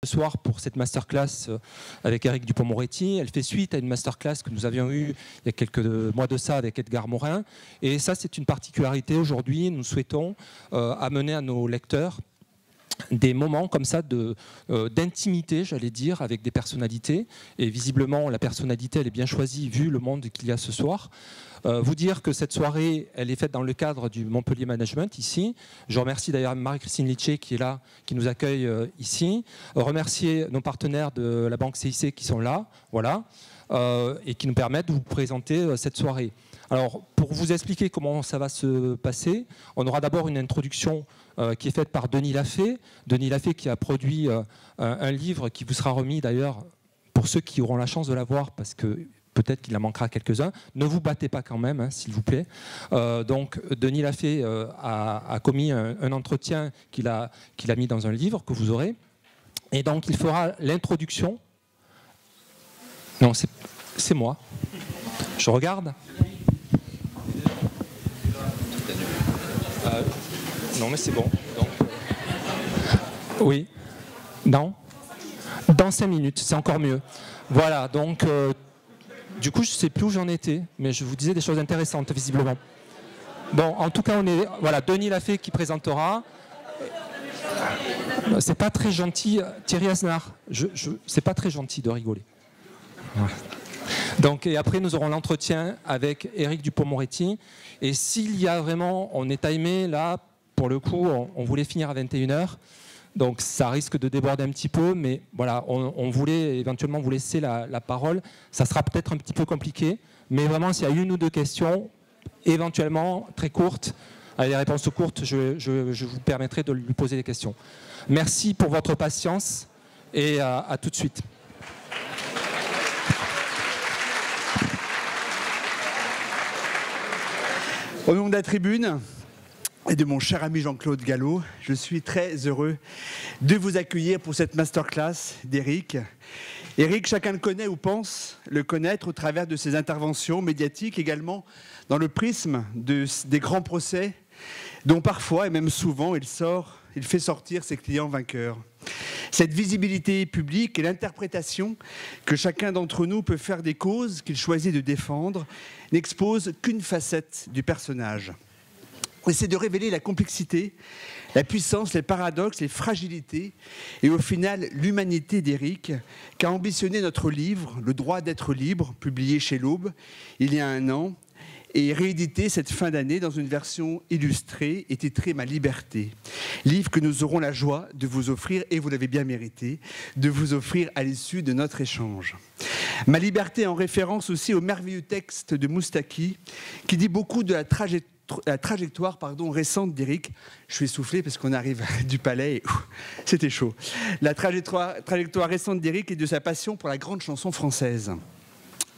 soir pour cette masterclass avec Éric Dupond-Moretti. Elle fait suite à une masterclass que nous avions eue il y a quelques mois de ça avec Edgar Morin. Et ça, c'est une particularité aujourd'hui. Nous souhaitons amener à nos lecteurs des moments comme ça d'intimité, j'allais dire, avec des personnalités. Et visiblement, la personnalité, elle est bien choisie vu le monde qu'il y a ce soir. Vous dire que cette soirée, elle est faite dans le cadre du Montpellier Management, ici. Je remercie d'ailleurs Marie-Christine Litché qui est là, qui nous accueille ici. Remercier nos partenaires de la Banque CIC qui sont là, voilà, et qui nous permettent de vous présenter cette soirée. Alors, pour vous expliquer comment ça va se passer, on aura d'abord une introduction qui est faite par Denis Lafay. Denis Lafay qui a produit un livre qui vous sera remis d'ailleurs pour ceux qui auront la chance de l'avoir, parce que peut-être qu'il en manquera quelques-uns. Ne vous battez pas quand même, hein, s'il vous plaît. Donc, Denis Lafay a commis un entretien qu'il a mis dans un livre que vous aurez. Et donc, il fera l'introduction. Non, c'est moi. Je regarde. Non, mais c'est bon. Donc, oui. Dans 5 minutes, c'est encore mieux. Voilà, donc... du coup, je ne sais plus où j'en étais, mais je vous disais des choses intéressantes, visiblement. Bon, en tout cas, voilà, Denis Lafay qui présentera. C'est pas très gentil, Thierry Asnard. C'est pas très gentil de rigoler. Voilà. Donc, et après, nous aurons l'entretien avec Éric Dupond-Moretti. Et s'il y a vraiment, on est timé, là, pour le coup, on voulait finir à 21h. Donc ça risque de déborder un petit peu, mais voilà, on voulait éventuellement vous laisser la parole. Ça sera peut-être un petit peu compliqué, mais vraiment s'il y a une ou deux questions, éventuellement très courtes, avec des réponses courtes, je vous permettrai de lui poser des questions. Merci pour votre patience et à tout de suite. Au nom de la tribune et de mon cher ami Jean-Claude Gallo, je suis très heureux de vous accueillir pour cette masterclass d'Éric. Éric, chacun le connaît ou pense le connaître au travers de ses interventions médiatiques, également dans le prisme des grands procès, dont parfois et même souvent il fait sortir ses clients vainqueurs. Cette visibilité publique et l'interprétation que chacun d'entre nous peut faire des causes qu'il choisit de défendre n'expose qu'une facette du personnage. Et c'est de révéler la complexité, la puissance, les paradoxes, les fragilités et au final l'humanité d'Éric qu'a ambitionné notre livre, Le droit d'être libre, publié chez l'Aube il y a 1 an et réédité cette fin d'année dans une version illustrée et titrée Ma liberté. Livre que nous aurons la joie de vous offrir, et vous l'avez bien mérité, de vous offrir à l'issue de notre échange. Ma liberté en référence aussi au merveilleux texte de Moustaki qui dit beaucoup de la trajectoire récente d'Éric. Je suis essoufflé parce qu'on arrive du Palais et c'était chaud. La trajectoire récente d'Éric et de sa passion pour la grande chanson française.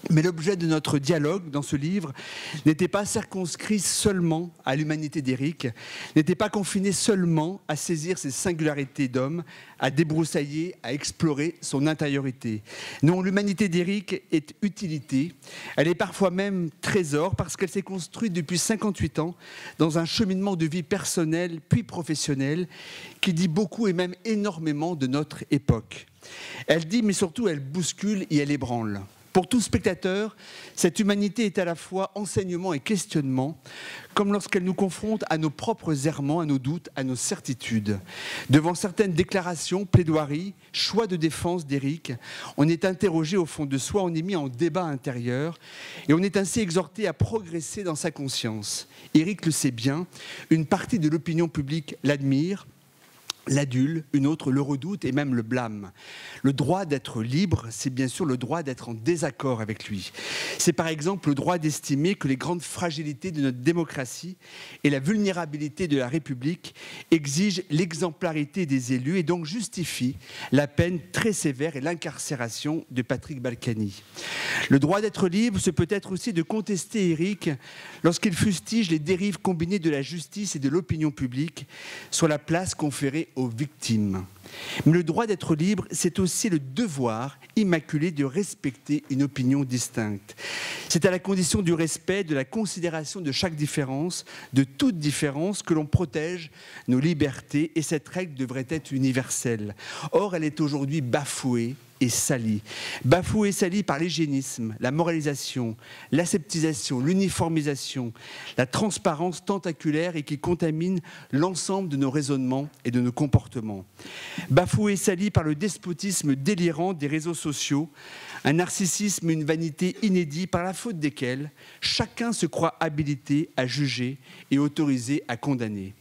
Mais l'objet de notre dialogue dans ce livre n'était pas circonscrit seulement à l'humanité d'Éric, n'était pas confiné seulement à saisir ses singularités d'homme, à débroussailler, à explorer son intériorité. Non, l'humanité d'Éric est utilité, elle est parfois même trésor parce qu'elle s'est construite depuis 58 ans dans un cheminement de vie personnelle puis professionnelle qui dit beaucoup et même énormément de notre époque. Elle dit, mais surtout elle bouscule et elle ébranle. Pour tout spectateur, cette humanité est à la fois enseignement et questionnement, comme lorsqu'elle nous confronte à nos propres errements, à nos doutes, à nos certitudes. Devant certaines déclarations, plaidoiries, choix de défense d'Éric, on est interrogé au fond de soi, on est mis en débat intérieur et on est ainsi exhorté à progresser dans sa conscience. Éric le sait bien, une partie de l'opinion publique l'admire, l'adule, une autre le redoute et même le blâme. Le droit d'être libre, c'est bien sûr le droit d'être en désaccord avec lui. C'est par exemple le droit d'estimer que les grandes fragilités de notre démocratie et la vulnérabilité de la République exigent l'exemplarité des élus et donc justifient la peine très sévère et l'incarcération de Patrick Balkany. Le droit d'être libre, c'est peut-être aussi de contester Éric lorsqu'il fustige les dérives combinées de la justice et de l'opinion publique sur la place conférée aux victimes. Mais le droit d'être libre, c'est aussi le devoir immaculé de respecter une opinion distincte. C'est à la condition du respect, de la considération de chaque différence, de toute différence, que l'on protège nos libertés, et cette règle devrait être universelle. Or, elle est aujourd'hui bafouée et salie. Bafouée et salie par l'hygiénisme, la moralisation, l'aseptisation, l'uniformisation, la transparence tentaculaire et qui contamine l'ensemble de nos raisonnements et de nos comportements. Bafouée et salie par le despotisme délirant des réseaux sociaux, un narcissisme et une vanité inédits par la faute desquels chacun se croit habilité à juger et autorisé à condamner.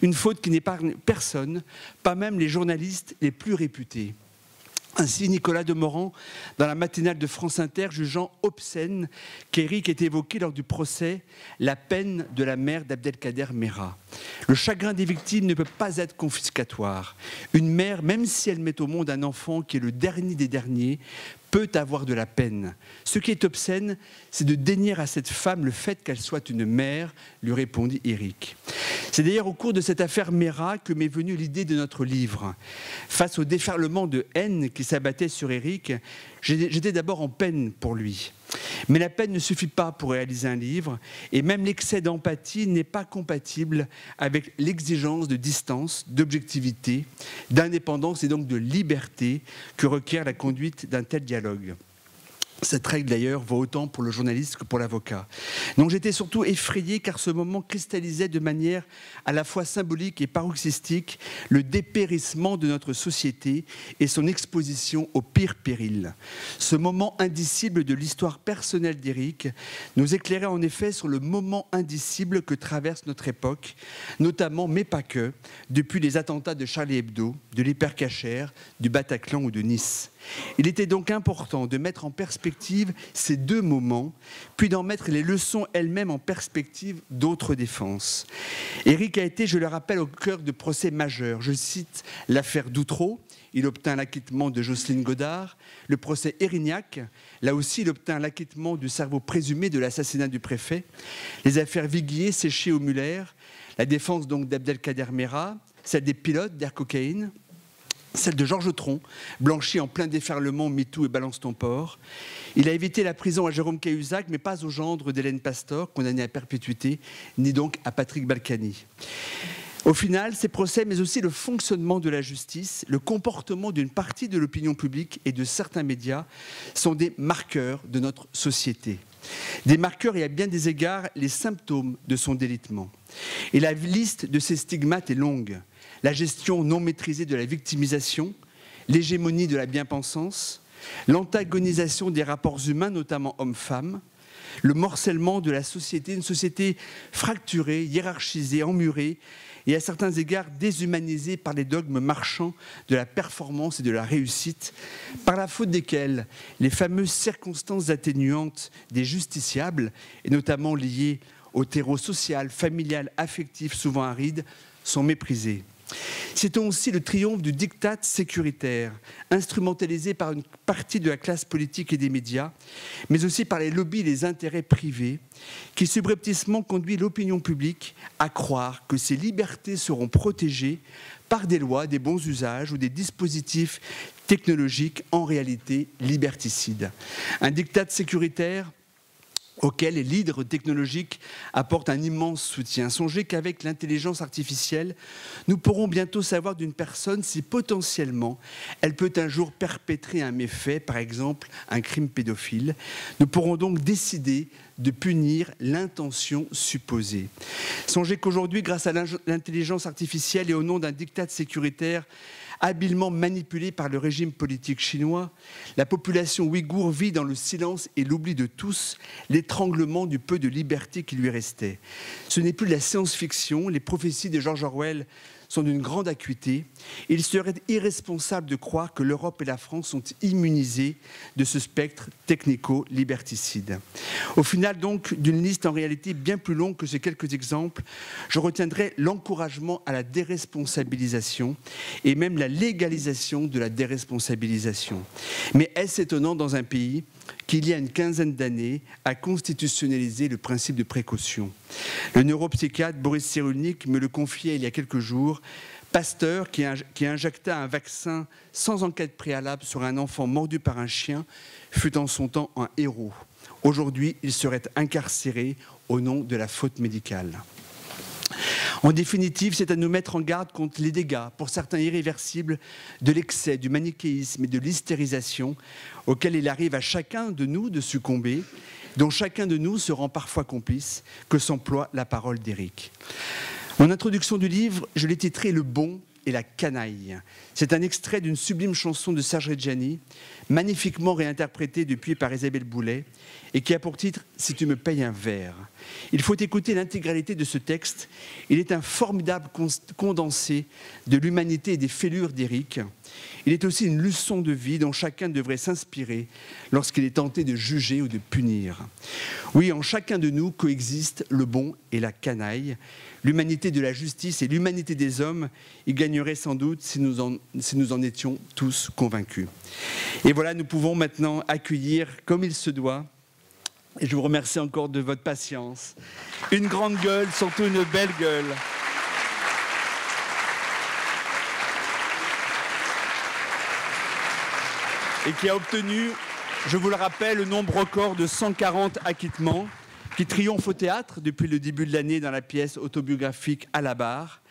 Une faute qui n'épargne personne, pas même les journalistes les plus réputés. Ainsi, Nicolas Demorand, dans la matinale de France Inter, jugeant obscène qu'Éric ait évoqué lors du procès la peine de la mère d'Abdelkader Mera. Le chagrin des victimes ne peut pas être confiscatoire. Une mère, même si elle met au monde un enfant qui est le dernier des derniers, peut avoir de la peine. Ce qui est obscène, c'est de dénier à cette femme le fait qu'elle soit une mère, lui répondit Éric. C'est d'ailleurs au cours de cette affaire Mera que m'est venue l'idée de notre livre. Face au déferlement de haine qui s'abattait sur Éric, j'étais d'abord en peine pour lui. Mais la peine ne suffit pas pour réaliser un livre, et même l'excès d'empathie n'est pas compatible avec l'exigence de distance, d'objectivité, d'indépendance et donc de liberté que requiert la conduite d'un tel dialogue. Cette règle d'ailleurs vaut autant pour le journaliste que pour l'avocat. Donc j'étais surtout effrayé car ce moment cristallisait de manière à la fois symbolique et paroxystique le dépérissement de notre société et son exposition au pire péril. Ce moment indicible de l'histoire personnelle d'Éric nous éclairait en effet sur le moment indicible que traverse notre époque, notamment, mais pas que, depuis les attentats de Charlie Hebdo, de l'Hypercacher, du Bataclan ou de Nice. Il était donc important de mettre en perspective ces deux moments, puis d'en mettre les leçons elles-mêmes en perspective d'autres défenses. Éric a été, je le rappelle, au cœur de procès majeurs. Je cite l'affaire Doutreau, il obtint l'acquittement de Jocelyne Godard, le procès Erignac, là aussi il obtint l'acquittement du cerveau présumé de l'assassinat du préfet, les affaires Viguier, Séché ou Muller, la défense donc d'Abdelkader Mera, celle des pilotes d'Air Cocaïne, celle de Georges Tron, blanchi en plein déferlement MeToo et Balance ton port. Il a évité la prison à Jérôme Cahuzac, mais pas au gendre d'Hélène Pastor, condamnée à perpétuité, ni donc à Patrick Balkany. Au final, ces procès, mais aussi le fonctionnement de la justice, le comportement d'une partie de l'opinion publique et de certains médias sont des marqueurs de notre société. Des marqueurs et à bien des égards les symptômes de son délitement. Et la liste de ces stigmates est longue. La gestion non maîtrisée de la victimisation, l'hégémonie de la bien-pensance, l'antagonisation des rapports humains, notamment hommes-femmes, le morcellement de la société, une société fracturée, hiérarchisée, emmurée et à certains égards déshumanisée par les dogmes marchands de la performance et de la réussite, par la faute desquels les fameuses circonstances atténuantes des justiciables, et notamment liées au terreau social, familial, affectif, souvent aride, sont méprisées. C'est aussi le triomphe du diktat sécuritaire, instrumentalisé par une partie de la classe politique et des médias, mais aussi par les lobbies et les intérêts privés, qui subrepticement conduit l'opinion publique à croire que ces libertés seront protégées par des lois, des bons usages ou des dispositifs technologiques en réalité liberticides. Un diktat sécuritaire auquel les leaders technologiques apportent un immense soutien. Songez qu'avec l'intelligence artificielle, nous pourrons bientôt savoir d'une personne si potentiellement elle peut un jour perpétrer un méfait, par exemple un crime pédophile. Nous pourrons donc décider de punir l'intention supposée. Songez qu'aujourd'hui, grâce à l'intelligence artificielle et au nom d'un diktat sécuritaire habilement manipulé par le régime politique chinois, la population ouïghour vit dans le silence et l'oubli de tous l'étranglement du peu de liberté qui lui restait. Ce n'est plus de la science-fiction, les prophéties de George Orwell sont d'une grande acuité. Il serait irresponsable de croire que l'Europe et la France sont immunisées de ce spectre technico-liberticide. Au final, donc, d'une liste en réalité bien plus longue que ces quelques exemples, je retiendrai l'encouragement à la déresponsabilisation et même la légalisation de la déresponsabilisation. Mais est-ce étonnant dans un pays qui, il y a une quinzaine d'années, a constitutionnalisé le principe de précaution? Le neuropsychiatre Boris Cyrulnik me le confiait il y a quelques jours. Pasteur, qui injecta un vaccin sans enquête préalable sur un enfant mordu par un chien, fut en son temps un héros. Aujourd'hui, il serait incarcéré au nom de la faute médicale. En définitive, c'est à nous mettre en garde contre les dégâts, pour certains irréversibles, de l'excès, du manichéisme et de l'hystérisation auquel il arrive à chacun de nous de succomber, dont chacun de nous se rend parfois complice, que s'emploie la parole d'Éric. En introduction du livre, je l'ai titré « Le bon et la canaille ». C'est un extrait d'une sublime chanson de Serge Reggiani, magnifiquement réinterprétée depuis par Isabelle Boulay, et qui a pour titre « Si tu me payes un verre ». Il faut écouter l'intégralité de ce texte. Il est un formidable condensé de l'humanité et des fêlures d'Éric. Il est aussi une leçon de vie dont chacun devrait s'inspirer lorsqu'il est tenté de juger ou de punir. Oui, en chacun de nous coexistent le bon et la canaille. L'humanité de la justice et l'humanité des hommes y gagneraient sans doute si nous en étions tous convaincus. Et voilà, nous pouvons maintenant accueillir comme il se doit. Et je vous remercie encore de votre patience. Une grande gueule, surtout une belle gueule. Et qui a obtenu, je vous le rappelle, le nombre record de 140 acquittements, qui triomphe au théâtre depuis le début de l'année dans la pièce autobiographique À la barre.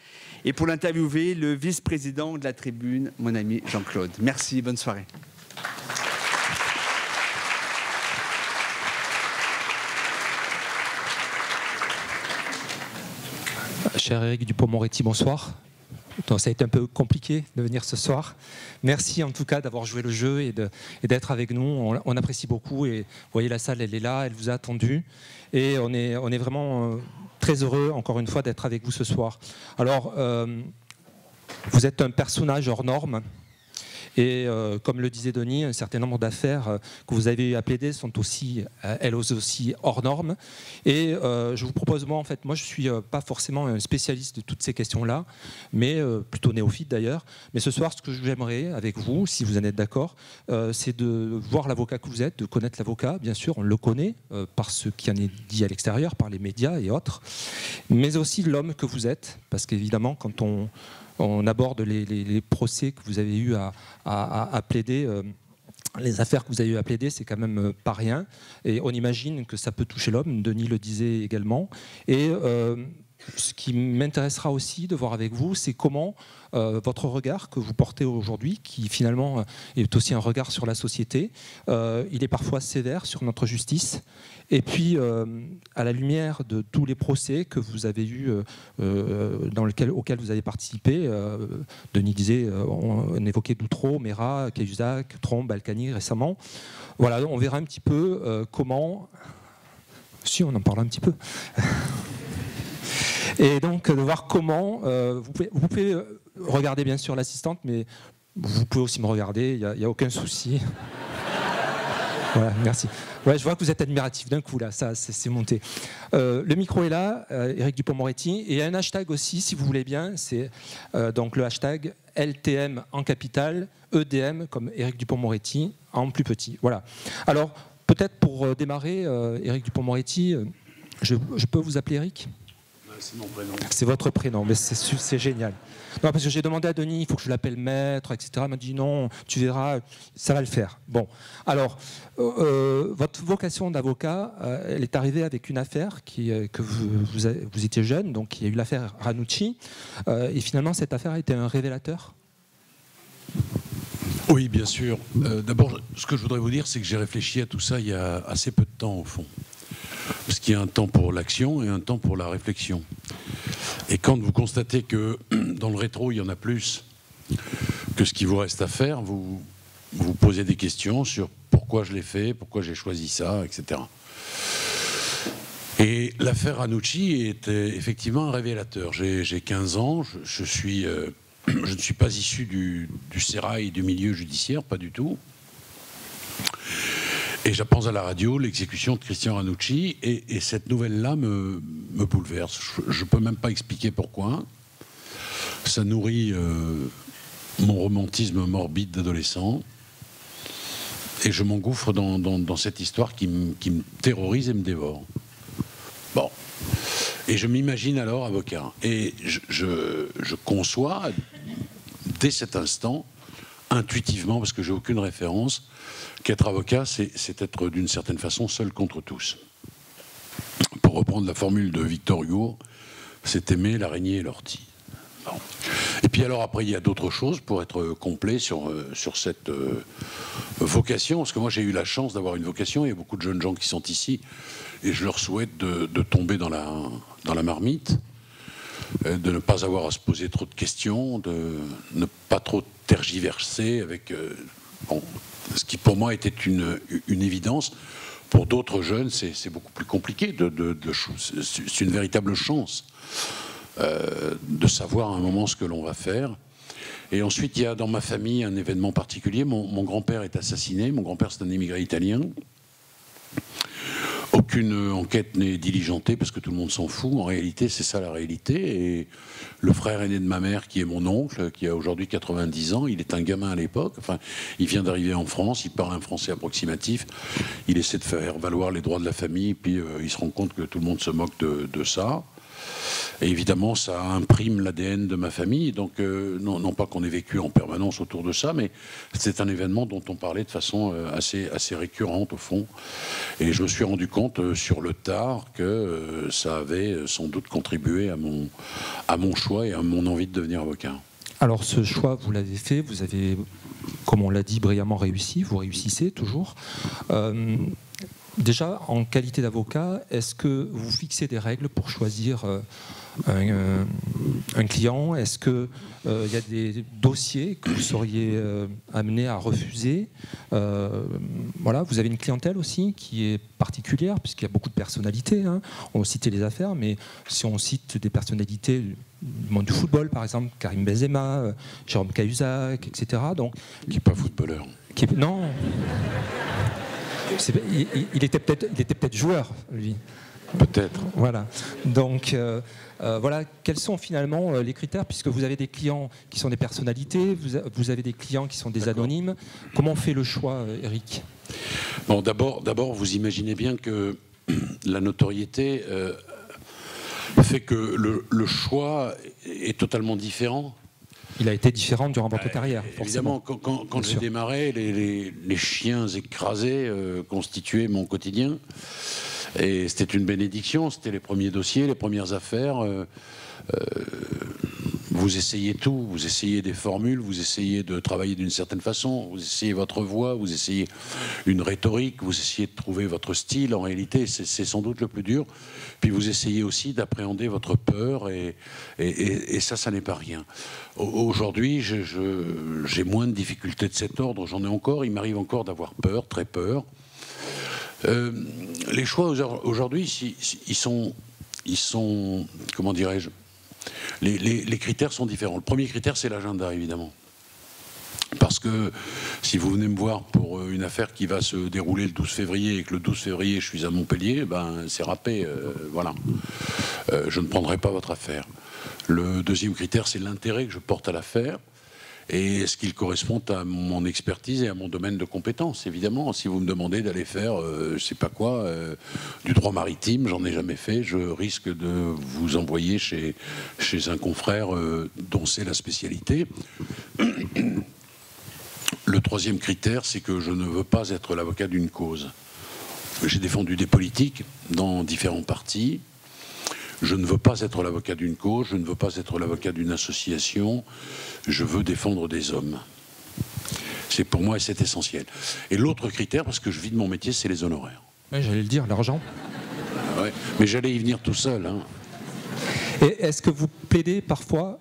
Et pour l'interviewer, le vice-président de la Tribune, mon ami Jean-Claude. Merci, bonne soirée. Cher Éric Dupond-Moretti, bonsoir. Donc, ça a été un peu compliqué de venir ce soir. Merci en tout cas d'avoir joué le jeu et d'être avec nous. On apprécie beaucoup et vous voyez la salle, elle est là, elle vous a attendu. Et on est vraiment très heureux, encore une fois, d'être avec vous ce soir. Alors, vous êtes un personnage hors norme. Et comme le disait Denis, un certain nombre d'affaires que vous avez eu à plaider sont aussi, elles aussi, hors normes. Et je vous propose, moi je ne suis pas forcément un spécialiste de toutes ces questions-là, mais plutôt néophyte d'ailleurs. Mais ce soir, ce que j'aimerais avec vous, si vous en êtes d'accord, c'est de voir l'avocat que vous êtes, de connaître l'avocat. Bien sûr, on le connaît par ce qui en est dit à l'extérieur, par les médias et autres, mais aussi l'homme que vous êtes, parce qu'évidemment, quand on aborde les procès que vous avez eu à plaider, les affaires que vous avez eu à plaider, c'est quand même pas rien. Et on imagine que ça peut toucher l'homme, Denis le disait également. Et ce qui m'intéressera aussi de voir avec vous, c'est comment votre regard que vous portez aujourd'hui, qui finalement est aussi un regard sur la société, il est parfois sévère sur notre justice. Et puis, à la lumière de tous les procès que vous avez eus, auxquels vous avez participé, Denis disait, on évoquait Doutreau, Mera, Cahuzac, Trombe, Balkany récemment. Voilà, on verra un petit peu comment... Si, on en parle un petit peu. Et donc, de voir comment... vous pouvez regarder bien sûr l'assistante, mais vous pouvez aussi me regarder, il n'y a aucun souci. Voilà, merci. Ouais, je vois que vous êtes admiratif d'un coup, là, ça, c'est monté. Le micro est là, Éric Dupond-Moretti, et il y a un hashtag aussi, si vous voulez bien, c'est donc le hashtag LTM en capital, EDM comme Éric Dupond-Moretti en plus petit. Voilà. Alors, peut-être pour démarrer, Éric Dupond-Moretti, je peux vous appeler Éric ? C'est mon prénom. C'est votre prénom, mais c'est génial. Non, parce que j'ai demandé à Denis, il faut que je l'appelle maître, etc. Il m'a dit non, tu verras, ça va le faire. Bon, alors, votre vocation d'avocat, elle est arrivée avec une affaire que vous étiez jeune, donc il y a eu l'affaire Ranucci, et finalement cette affaire a été un révélateur. Oui, bien sûr. D'abord, ce que je voudrais vous dire, c'est que j'ai réfléchi à tout ça il y a assez peu de temps, au fond. Parce qu'il y a un temps pour l'action et un temps pour la réflexion. Et quand vous constatez que dans le rétro, il y en a plus que ce qu'il vous reste à faire, vous vous posez des questions sur pourquoi je l'ai fait, pourquoi j'ai choisi ça, etc. Et l'affaire Ranucci est effectivement un révélateur. J'ai 15 ans, je ne suis pas issu du sérail du milieu judiciaire, pas du tout. Et j'apprends à la radio l'exécution de Christian Ranucci, et cette nouvelle-là me bouleverse. Je ne peux même pas expliquer pourquoi. Ça nourrit mon romantisme morbide d'adolescent, et je m'engouffre dans cette histoire qui me terrorise et me dévore. Bon. Et je m'imagine alors avocat. Et je conçois, dès cet instant, intuitivement, parce que j'ai aucune référence, qu'être avocat, c'est être d'une certaine façon seul contre tous. Pour reprendre la formule de Victor Hugo, c'est aimer l'araignée et l'ortie. Bon. Et puis alors après, il y a d'autres choses pour être complet sur cette vocation, parce que moi j'ai eu la chance d'avoir une vocation, il y a beaucoup de jeunes gens qui sont ici, et je leur souhaite de tomber dans la marmite, de ne pas avoir à se poser trop de questions, de ne pas trop tergiverser avec ce qui pour moi était une évidence. Pour d'autres jeunes, c'est beaucoup plus compliqué. C'est une véritable chance de savoir à un moment ce que l'on va faire. Et ensuite, il y a dans ma famille un événement particulier. Mon grand-père est assassiné. Mon grand-père, c'est un immigré italien. Aucune enquête n'est diligentée parce que tout le monde s'en fout. En réalité, c'est ça la réalité. Et le frère aîné de ma mère, qui est mon oncle, qui a aujourd'hui 90 ans, il est un gamin à l'époque. Enfin, il vient d'arriver en France, il parle un français approximatif. Il essaie de faire valoir les droits de la famille, puis il se rend compte que tout le monde se moque de ça. Et évidemment, ça imprime l'ADN de ma famille. Donc, non pas qu'on ait vécu en permanence autour de ça, mais c'est un événement dont on parlait de façon assez récurrente, au fond. Et je me suis rendu compte sur le tard que ça avait sans doute contribué à mon choix et à mon envie de devenir avocat. Alors, ce choix, vous l'avez fait, vous avez, comme on l'a dit, brillamment réussi, vous réussissez toujours. Déjà, en qualité d'avocat, est-ce que vous fixez des règles pour choisir un client? Est-ce qu'il y a des dossiers que vous seriez amené à refuser? Voilà, vous avez une clientèle aussi qui est particulière, puisqu'il y a beaucoup de personnalités. Hein. On citait les affaires, mais si on cite des personnalités du monde du football, par exemple, Karim Benzema, Jérôme Cahuzac, etc. Donc, qui n'est pas footballeur. Non. Il était peut-être joueur, lui. Peut-être. Voilà. Donc, voilà, quels sont finalement les critères, puisque vous avez des clients qui sont des personnalités, vous avez des clients qui sont des anonymes. Comment on fait le choix, Eric? Bon, d'abord, vous imaginez bien que la notoriété fait que le choix est totalement différent. Il a été différent durant votre carrière, forcément. Évidemment, quand j'ai démarré, les chiens écrasés constituaient mon quotidien. Et c'était une bénédiction, c'était les premiers dossiers, les premières affaires. Vous essayez tout, vous essayez des formules, vous essayez de travailler d'une certaine façon, vous essayez votre voix, vous essayez une rhétorique, vous essayez de trouver votre style. En réalité, c'est sans doute le plus dur. Puis vous essayez aussi d'appréhender votre peur, et ça n'est pas rien. Aujourd'hui, j'ai moins de difficultés de cet ordre, j'en ai encore, il m'arrive encore d'avoir peur, très peur. Les choix aujourd'hui, ils sont, comment dirais-je, les critères sont différents. Le premier critère, c'est l'agenda, évidemment. Parce que si vous venez me voir pour une affaire qui va se dérouler le 12 février et que le 12 février je suis à Montpellier, ben c'est râpé, voilà. Je ne prendrai pas votre affaire. Le deuxième critère, c'est l'intérêt que je porte à l'affaire. Et est-ce qu'il correspond à mon expertise et à mon domaine de compétence? Évidemment, si vous me demandez d'aller faire, je ne sais pas quoi, du droit maritime, j'en ai jamais fait, je risque de vous envoyer chez un confrère dont c'est la spécialité. Le troisième critère, c'est que je ne veux pas être l'avocat d'une cause. J'ai défendu des politiques dans différents partis. Je ne veux pas être l'avocat d'une cause, je ne veux pas être l'avocat d'une association, je veux défendre des hommes. C'est pour moi, c'est essentiel. Et l'autre critère, parce que je vis de mon métier, c'est les honoraires. Oui, j'allais le dire, l'argent. Ouais, mais j'allais y venir tout seul. Hein. Et est-ce que vous plaidez parfois,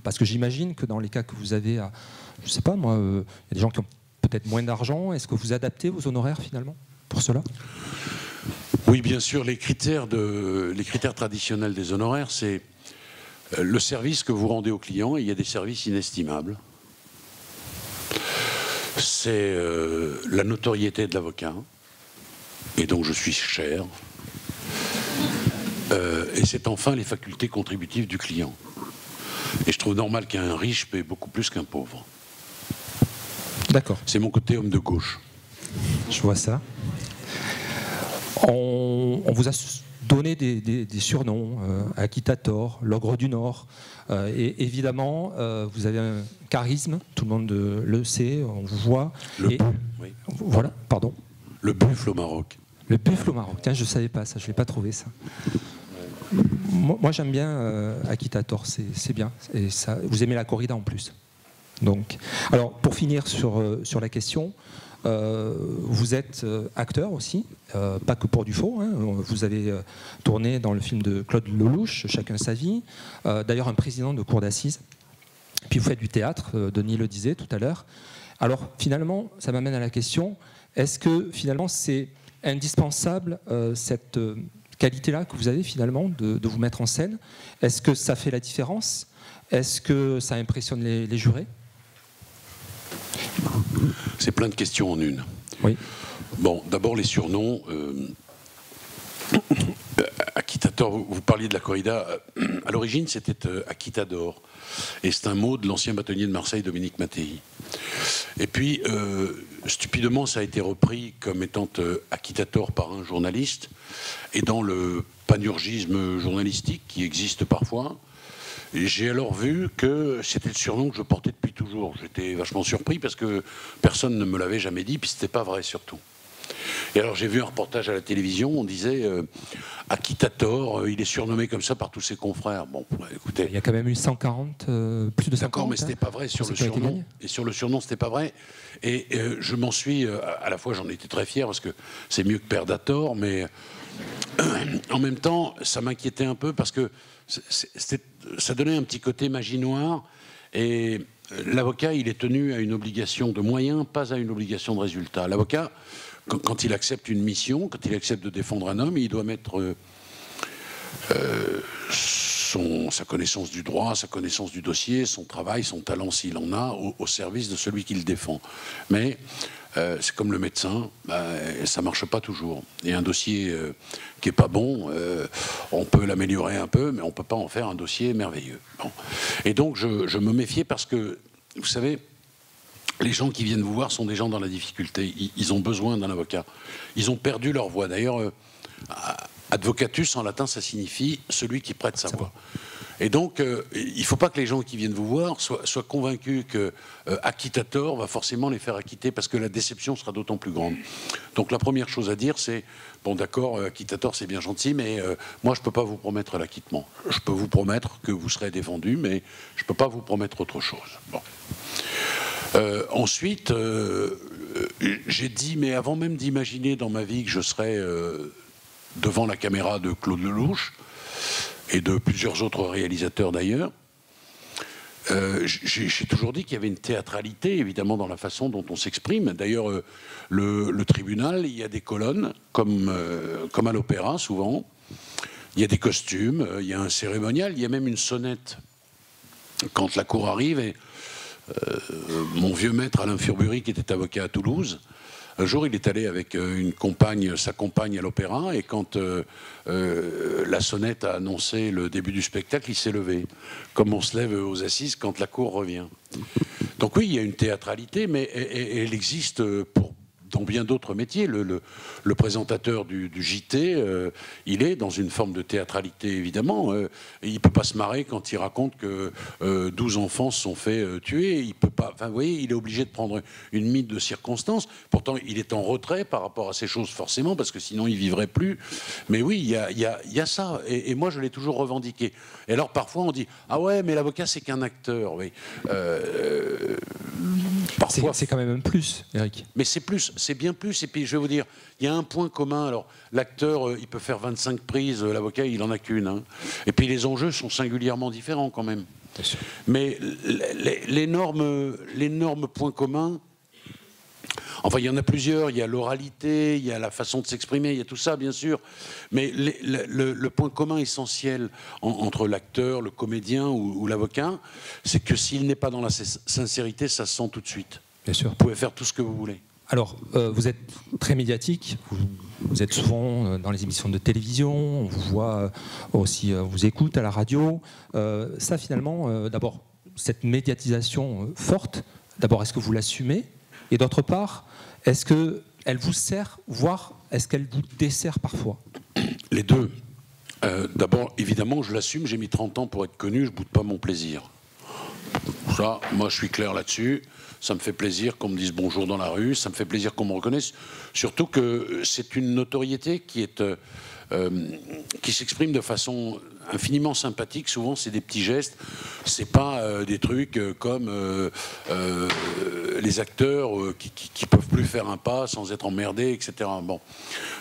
parce que j'imagine que dans les cas que vous avez, je ne sais pas moi, il y a des gens qui ont peut-être moins d'argent, est-ce que vous adaptez vos honoraires finalement pour cela ? Oui, bien sûr, les critères traditionnels des honoraires, c'est le service que vous rendez au client, et il y a des services inestimables. C'est la notoriété de l'avocat, et donc je suis cher. Et c'est enfin les facultés contributives du client. Et je trouve normal qu'un riche paie beaucoup plus qu'un pauvre. D'accord. C'est mon côté homme de gauche. Je vois ça. On vous a donner des surnoms, Akitator, l'ogre du Nord. Et évidemment, vous avez un charisme, tout le monde le sait, on vous voit. Oui. Voilà, pardon. Le buffle au Maroc. Le buffle au Maroc, tiens, je ne savais pas ça, je ne l'ai pas trouvé ça. Moi j'aime bien Akitator, c'est bien. Et ça, vous aimez la corrida en plus. Donc, alors pour finir sur la question, vous êtes acteur aussi, pas que pour du faux. Hein. Vous avez tourné dans le film de Claude Lelouch, Chacun sa vie, d'ailleurs un président de cour d'assises. Puis vous faites du théâtre, Denis le disait tout à l'heure. Alors finalement, ça m'amène à la question, est-ce que finalement c'est indispensable cette qualité-là que vous avez finalement de vous mettre en scène? Est-ce que ça fait la différence? Est-ce que ça impressionne les jurés? C'est plein de questions en une. Oui. Bon, d'abord les surnoms. Akitator, vous parliez de la corrida. À l'origine, c'était Akitador. Et c'est un mot de l'ancien bâtonnier de Marseille, Dominique Mattei. Et puis, stupidement, ça a été repris comme étant Akitator par un journaliste. Et dans le panurgisme journalistique qui existe parfois, j'ai alors vu que c'était le surnom que je portais depuis toujours. J'étais vachement surpris parce que personne ne me l'avait jamais dit, puis c'était pas vrai surtout. Et alors j'ai vu un reportage à la télévision, on disait Akitator, il est surnommé comme ça par tous ses confrères. Bon, écoutez, il y a quand même eu 140, plus de 140. D'accord, mais c'était pas vrai sur le surnom. Et sur le surnom, c'était pas vrai. Et je m'en suis, à la fois, j'en étais très fier parce que c'est mieux que Perdator, mais en même temps, ça m'inquiétait un peu parce que ça donnait un petit côté magie noire. Et l'avocat, il est tenu à une obligation de moyens, pas à une obligation de résultat. L'avocat, quand il accepte une mission, quand il accepte de défendre un homme, il doit mettre sa connaissance du droit, sa connaissance du dossier, son travail, son talent s'il en a, au service de celui qui le défend. Mais c'est comme le médecin, ça ne marche pas toujours. Et un dossier qui n'est pas bon, on peut l'améliorer un peu, mais on ne peut pas en faire un dossier merveilleux. Bon. Et donc je me méfiais parce que, vous savez, les gens qui viennent vous voir sont des gens dans la difficulté. Ils ont besoin d'un avocat. Ils ont perdu leur voix. D'ailleurs, advocatus, en latin, ça signifie celui qui prête sa voix. Et donc, il ne faut pas que les gens qui viennent vous voir soient convaincus que Akitator va forcément les faire acquitter, parce que la déception sera d'autant plus grande. Donc la première chose à dire, c'est, bon d'accord, Akitator c'est bien gentil, mais moi je ne peux pas vous promettre l'acquittement. Je peux vous promettre que vous serez défendu, mais je ne peux pas vous promettre autre chose. Bon. Ensuite, j'ai dit, mais avant même d'imaginer dans ma vie que je serais devant la caméra de Claude Lelouch, et de plusieurs autres réalisateurs d'ailleurs, j'ai toujours dit qu'il y avait une théâtralité, évidemment, dans la façon dont on s'exprime. D'ailleurs, le tribunal, il y a des colonnes, comme à l'opéra, souvent. Il y a des costumes, il y a un cérémonial, il y a même une sonnette quand la cour arrive. Et mon vieux maître Alain Furbury, qui était avocat à Toulouse, un jour, il est allé avec sa compagne à l'opéra, et quand la sonnette a annoncé le début du spectacle, il s'est levé, comme on se lève aux assises quand la cour revient. Donc oui, il y a une théâtralité, mais elle existe dans bien d'autres métiers. Le présentateur du JT, il est dans une forme de théâtralité, évidemment. Il ne peut pas se marrer quand il raconte que 12 enfants se sont fait tuer. Il peut pas. Enfin, vous voyez, il est obligé de prendre une mise de circonstances. Pourtant, il est en retrait par rapport à ces choses, forcément, parce que sinon, il ne vivrait plus. Mais oui, il y a ça. Et moi, je l'ai toujours revendiqué. Et alors, parfois, on dit « Ah ouais, mais l'avocat, c'est qu'un acteur. » Oui. Parfois, c'est quand même un plus, Eric. Mais c'est plus, c'est bien plus. Et puis, je vais vous dire, il y a un point commun. Alors, l'acteur, il peut faire 25 prises, l'avocat, il en a qu'une. Hein. Et puis, les enjeux sont singulièrement différents quand même. Mais l'énorme point commun, enfin, il y en a plusieurs. Il y a l'oralité, il y a la façon de s'exprimer, il y a tout ça, bien sûr. Mais le point commun essentiel entre l'acteur, le comédien ou l'avocat, c'est que s'il n'est pas dans la sincérité, ça se sent tout de suite. Bien sûr. Vous pouvez faire tout ce que vous voulez. Alors, vous êtes très médiatique, vous êtes souvent dans les émissions de télévision, on vous voit aussi, on vous écoute à la radio. Ça, finalement, d'abord, cette médiatisation forte, d'abord, est-ce que vous l'assumez? Et d'autre part, est-ce qu'elle vous sert, voire est-ce qu'elle vous dessert parfois? Les deux. D'abord, évidemment, je l'assume, j'ai mis 30 ans pour être connu, je ne boude pas mon plaisir. Ça, moi, je suis clair là-dessus. Ça me fait plaisir qu'on me dise bonjour dans la rue, ça me fait plaisir qu'on me reconnaisse. Surtout que c'est une notoriété qui s'exprime de façon infiniment sympathique. Souvent, c'est des petits gestes. C'est pas des trucs comme les acteurs qui peuvent plus faire un pas sans être emmerdés, etc. Bon.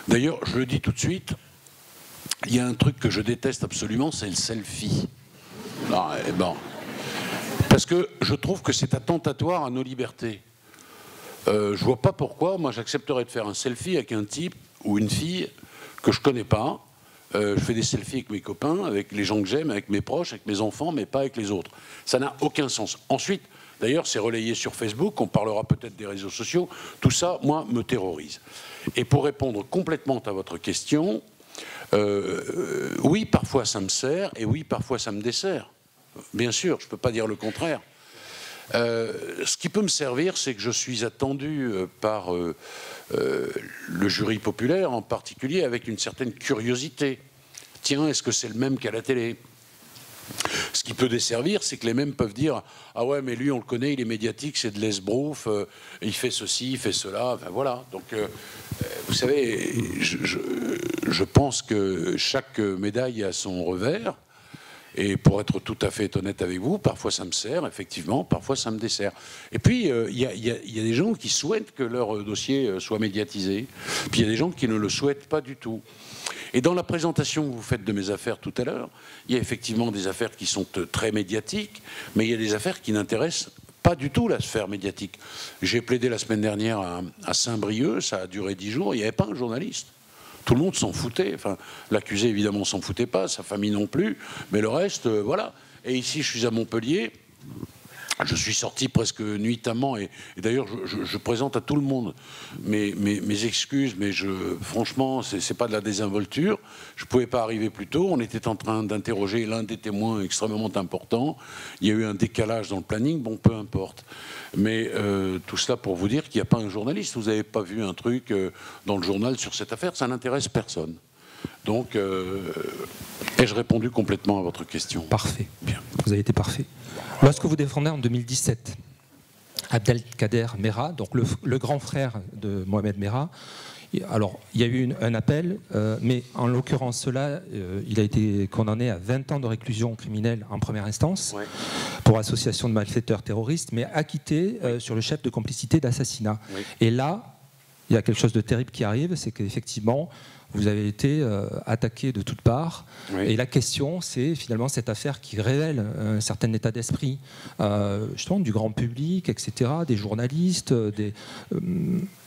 D'ailleurs, je le dis tout de suite, il y a un truc que je déteste absolument, c'est le selfie. Ah, bon. Parce que je trouve que c'est attentatoire à nos libertés. Je vois pas pourquoi, moi j'accepterais de faire un selfie avec un type ou une fille que je connais pas. Je fais des selfies avec mes copains, avec les gens que j'aime, avec mes proches, avec mes enfants, mais pas avec les autres. Ça n'a aucun sens. Ensuite, d'ailleurs, c'est relayé sur Facebook, on parlera peut-être des réseaux sociaux. Tout ça, moi, me terrorise. Et pour répondre complètement à votre question, oui, parfois ça me sert, et oui, parfois ça me dessert. Bien sûr, je ne peux pas dire le contraire. Ce qui peut me servir, c'est que je suis attendu par le jury populaire, en particulier avec une certaine curiosité. Tiens, est-ce que c'est le même qu'à la télé ? Ce qui peut desservir, c'est que les mêmes peuvent dire « Ah ouais, mais lui, on le connaît, il est médiatique, c'est de l'esbrouf, il fait ceci, il fait cela. » Enfin, voilà. Donc, vous savez, je pense que chaque médaille a son revers. Et pour être tout à fait honnête avec vous, parfois ça me sert, effectivement, parfois ça me dessert. Et puis, il y a des gens qui souhaitent que leur dossier soit médiatisé. Puis il y a des gens qui ne le souhaitent pas du tout. Et dans la présentation que vous faites de mes affaires tout à l'heure, il y a effectivement des affaires qui sont très médiatiques, mais il y a des affaires qui n'intéressent pas du tout la sphère médiatique. J'ai plaidé la semaine dernière à Saint-Brieuc, ça a duré 10 jours, il n'y avait pas un journaliste. Tout le monde s'en foutait. Enfin, l'accusé, évidemment, s'en foutait pas, sa famille non plus, mais le reste, voilà. Et ici, je suis à Montpellier. Je suis sorti presque nuitamment, et d'ailleurs, je présente à tout le monde mes excuses, mais franchement, c'est pas de la désinvolture. Je pouvais pas arriver plus tôt. On était en train d'interroger l'un des témoins extrêmement importants. Il y a eu un décalage dans le planning. Bon, peu importe. Mais tout cela pour vous dire qu'il n'y a pas un journaliste. Vous n'avez pas vu un truc dans le journal sur cette affaire. Ça n'intéresse personne. Donc, ai-je répondu complètement à votre question ? Parfait. Bien. Vous avez été parfait. Lorsque vous défendez en 2017 Abdelkader Merah, donc le grand frère de Mohamed Merah, alors il y a eu un appel, mais en l'occurrence cela, il a été condamné à 20 ans de réclusion criminelle en première instance pour association de malfaiteurs terroristes, mais acquitté sur le chef de complicité d'assassinat. Oui. Et là, il y a quelque chose de terrible qui arrive, c'est qu'effectivement, vous avez été attaqué de toutes parts. Oui. Et la question, c'est finalement cette affaire qui révèle un certain état d'esprit justement du grand public, etc., des journalistes.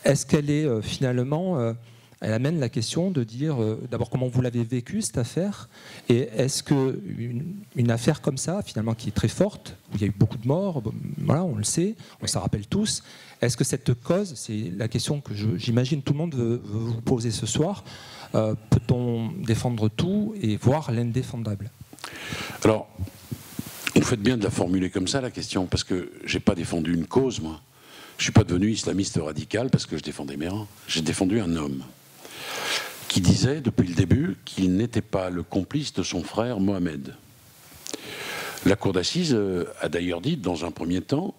Est-ce qu'elle est finalement... elle amène la question de dire d'abord comment vous l'avez vécu cette affaire, et est-ce qu'une affaire comme ça, finalement qui est très forte, où il y a eu beaucoup de morts, voilà, on le sait, on s'en rappelle tous, est-ce que cette cause, c'est la question que j'imagine tout le monde veut vous poser ce soir, peut-on défendre tout et voir l'indéfendable ? Alors, vous faites bien de la formuler comme ça, la question, parce que j'ai pas défendu une cause, moi. Je suis pas devenu islamiste radical parce que je défendais Merah. J'ai défendu un homme qui disait depuis le début qu'il n'était pas le complice de son frère Mohamed. La cour d'assises a d'ailleurs dit, dans un premier temps,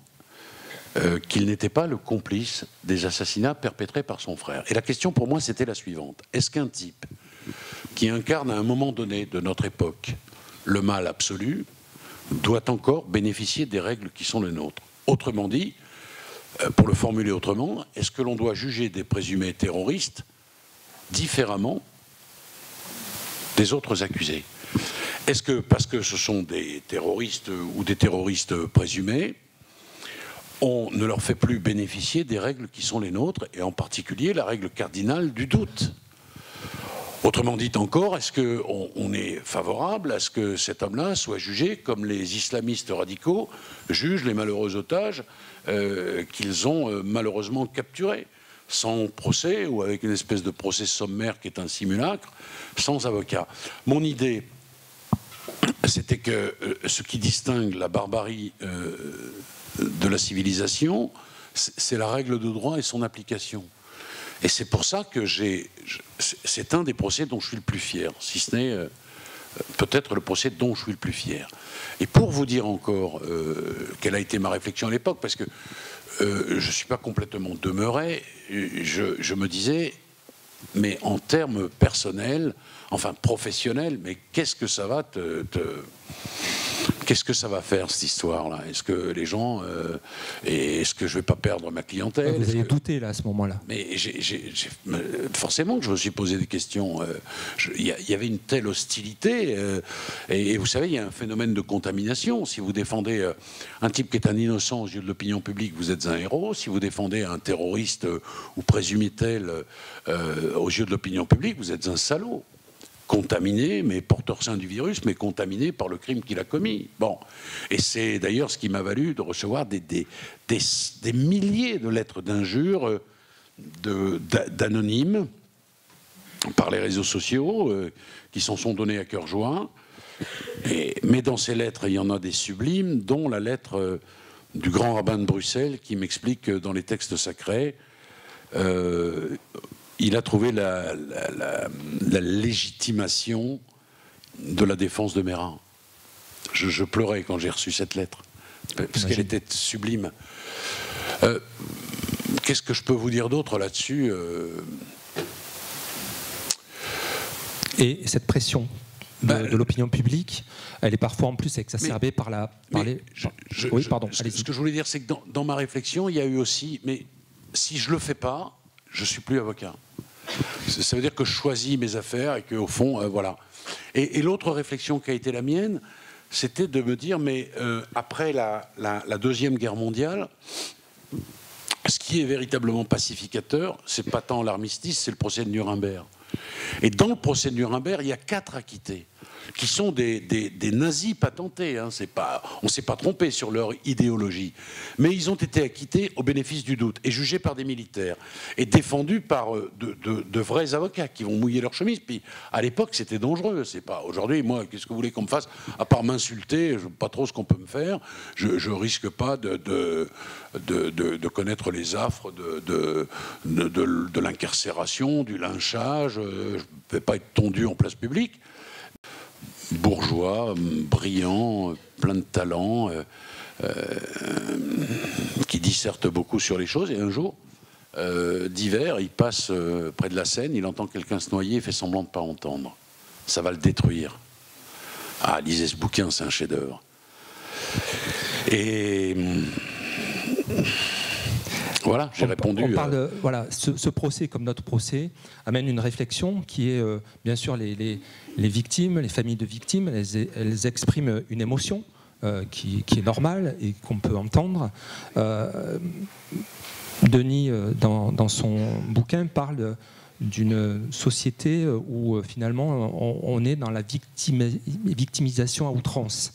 qu'il n'était pas le complice des assassinats perpétrés par son frère. Et la question pour moi, c'était la suivante. Est-ce qu'un type qui incarne à un moment donné de notre époque le mal absolu doit encore bénéficier des règles qui sont les nôtres ? Autrement dit, pour le formuler autrement, est-ce que l'on doit juger des présumés terroristes différemment des autres accusés ? Est-ce que, parce que ce sont des terroristes ou des terroristes présumés, on ne leur fait plus bénéficier des règles qui sont les nôtres, et en particulier la règle cardinale du doute ? Autrement dit encore, est-ce qu'on est favorable à ce que cet homme-là soit jugé comme les islamistes radicaux jugent les malheureux otages qu'ils ont malheureusement capturés, sans procès ou avec une espèce de procès sommaire qui est un simulacre, sans avocat ? Mon idée, c'était que ce qui distingue la barbarie de la civilisation, c'est la règle de droit et son application. Et c'est pour ça que c'est un des procès dont je suis le plus fier, si ce n'est peut-être le procès dont je suis le plus fier. Et pour vous dire encore quelle a été ma réflexion à l'époque, parce que je ne suis pas complètement demeuré, je me disais, mais en termes personnels, enfin professionnels, mais qu'est-ce que ça va qu'est-ce que ça va faire, cette histoire-là? Est-ce que les gens... est-ce que je ne vais pas perdre ma clientèle? Vous avez douté, là, à ce moment-là? Mais forcément que je me suis posé des questions. Il y avait une telle hostilité. Et vous savez, il y a un phénomène de contamination. Si vous défendez un type qui est un innocent aux yeux de l'opinion publique, vous êtes un héros. Si vous défendez un terroriste ou présumé tel aux yeux de l'opinion publique, vous êtes un salaud. Contaminé, mais porteur sain du virus, mais contaminé par le crime qu'il a commis. Bon. Et c'est d'ailleurs ce qui m'a valu de recevoir des milliers de lettres d'injures d'anonymes par les réseaux sociaux qui s'en sont donnés à cœur joie. Mais dans ces lettres, il y en a des sublimes, dont la lettre du grand rabbin de Bruxelles qui m'explique que dans les textes sacrés, il a trouvé la légitimation de la défense de Meyrat. Je pleurais quand j'ai reçu cette lettre, parce qu'elle était sublime. Qu'est-ce que je peux vous dire d'autre là-dessus? Et cette pression de l'opinion publique, elle est parfois en plus exacerbée par les... Oui, pardon, ce que je voulais dire, c'est que dans ma réflexion, il y a eu aussi... Mais si je ne le fais pas, je ne suis plus avocat. Ça veut dire que je choisis mes affaires et qu'au fond, voilà. Et l'autre réflexion qui a été la mienne, c'était de me dire, mais après la Deuxième Guerre mondiale, ce qui est véritablement pacificateur, c'est pas tant l'armistice, c'est le procès de Nuremberg. Et dans le procès de Nuremberg, il y a 4 acquittés, qui sont des nazis patentés. Hein. On ne s'est pas trompé sur leur idéologie. Mais ils ont été acquittés au bénéfice du doute et jugés par des militaires et défendus par de vrais avocats qui vont mouiller leur chemise. Puis à l'époque, c'était dangereux. C'est pas aujourd'hui. Moi, qu'est-ce que vous voulez qu'on me fasse? À part m'insulter, je ne sais pas trop ce qu'on peut me faire. Je risque pas de connaître les affres de l'incarcération, du lynchage. Je ne vais pas être tondu en place publique. Bourgeois, brillant, plein de talent, qui disserte beaucoup sur les choses. Et un jour, d'hiver, il passe près de la Seine, il entend quelqu'un se noyer, il fait semblant de ne pas entendre. Ça va le détruire. Ah, lisez ce bouquin, c'est un chef-d'œuvre. Et voilà, j'ai répondu. On parle de, voilà, ce procès, comme notre procès, amène une réflexion qui est, bien sûr, les victimes, les familles de victimes, elles expriment une émotion qui est normale et qu'on peut entendre. Denis, dans son bouquin, parle d'une société où finalement on est dans la victimisation à outrance.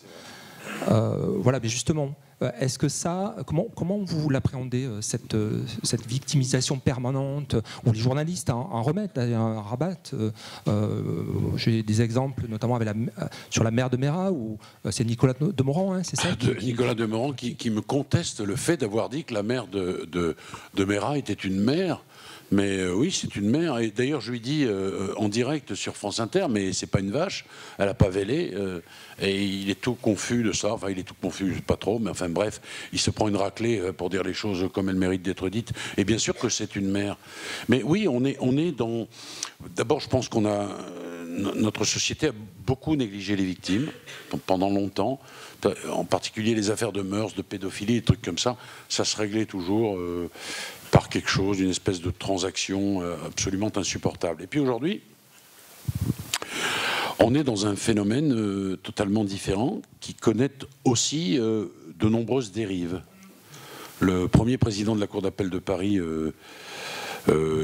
Voilà, mais justement, est-ce que ça, comment vous l'appréhendez, cette victimisation permanente, où les journalistes en remettent, en rabattent? J'ai des exemples, notamment sur la mère de Meyrat, où c'est Nicolas Demorand, hein, c'est ça? Nicolas Demorand qui me conteste le fait d'avoir dit que la mère de Meyrat était une mère. Mais oui, c'est une mère. Et d'ailleurs, je lui dis en direct sur France Inter, mais c'est pas une vache, elle a pas vélé. Et il est tout confus de ça. Enfin, il est tout confus, pas trop, mais enfin bref, il se prend une raclée pour dire les choses comme elles méritent d'être dites. Et bien sûr que c'est une mère. Mais oui, on est dans... D'abord, je pense qu'on a... Notre société a beaucoup négligé les victimes pendant longtemps. En particulier les affaires de mœurs, de pédophilie, des trucs comme ça. Ça se réglait toujours... par quelque chose, une espèce de transaction absolument insupportable. Et puis aujourd'hui, on est dans un phénomène totalement différent qui connaît aussi de nombreuses dérives. Le premier président de la Cour d'appel de Paris,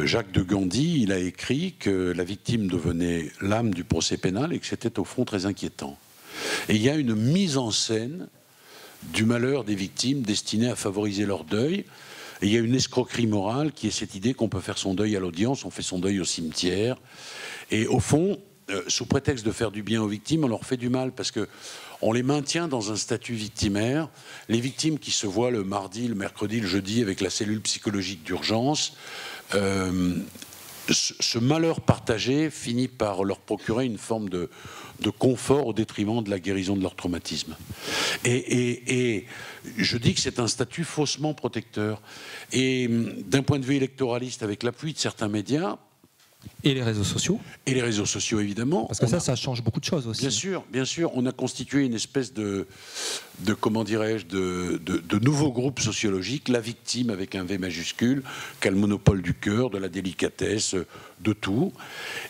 Jacques de Gandhi, il a écrit que la victime devenait l'âme du procès pénal et que c'était au fond très inquiétant. Et il y a une mise en scène du malheur des victimes destinée à favoriser leur deuil. Et il y a une escroquerie morale qui est cette idée qu'on peut faire son deuil à l'audience, on fait son deuil au cimetière. Et au fond, sous prétexte de faire du bien aux victimes, on leur fait du mal parce qu'on les maintient dans un statut victimaire. Les victimes qui se voient le mardi, le mercredi, le jeudi avec la cellule psychologique d'urgence, ce malheur partagé finit par leur procurer une forme de confort au détriment de la guérison de leur traumatisme. Et je dis que c'est un statut faussement protecteur. Et d'un point de vue électoraliste, avec l'appui de certains médias... Et les réseaux sociaux. Et les réseaux sociaux, évidemment. Parce que ça change beaucoup de choses aussi. Bien sûr. On a constitué une espèce de comment dirais-je, de nouveaux groupes sociologiques, la victime avec un V majuscule, qui a le monopole du cœur, de la délicatesse, de tout.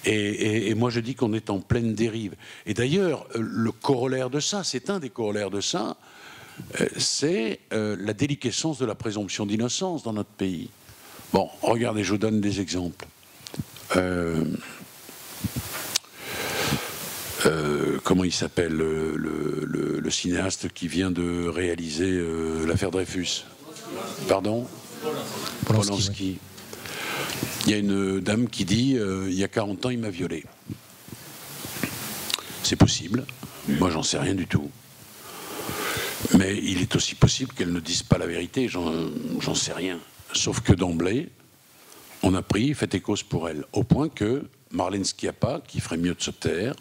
Et moi, je dis qu'on est en pleine dérive. Et d'ailleurs, le corollaire de ça, c'est un des corollaires de ça, c'est la déliquescence de la présomption d'innocence dans notre pays. Bon, regardez, je vous donne des exemples. Comment il s'appelle le cinéaste qui vient de réaliser l'affaire Dreyfus? Pardon? Polanski. Il y a une dame qui dit il y a 40 ans il m'a violée. C'est possible, moi j'en sais rien du tout. Mais il est aussi possible qu'elle ne dise pas la vérité, j'en sais rien. Sauf que d'emblée, on a pris fait et cause pour elle, au point que Marlène Schiappa, qui ferait mieux de se taire,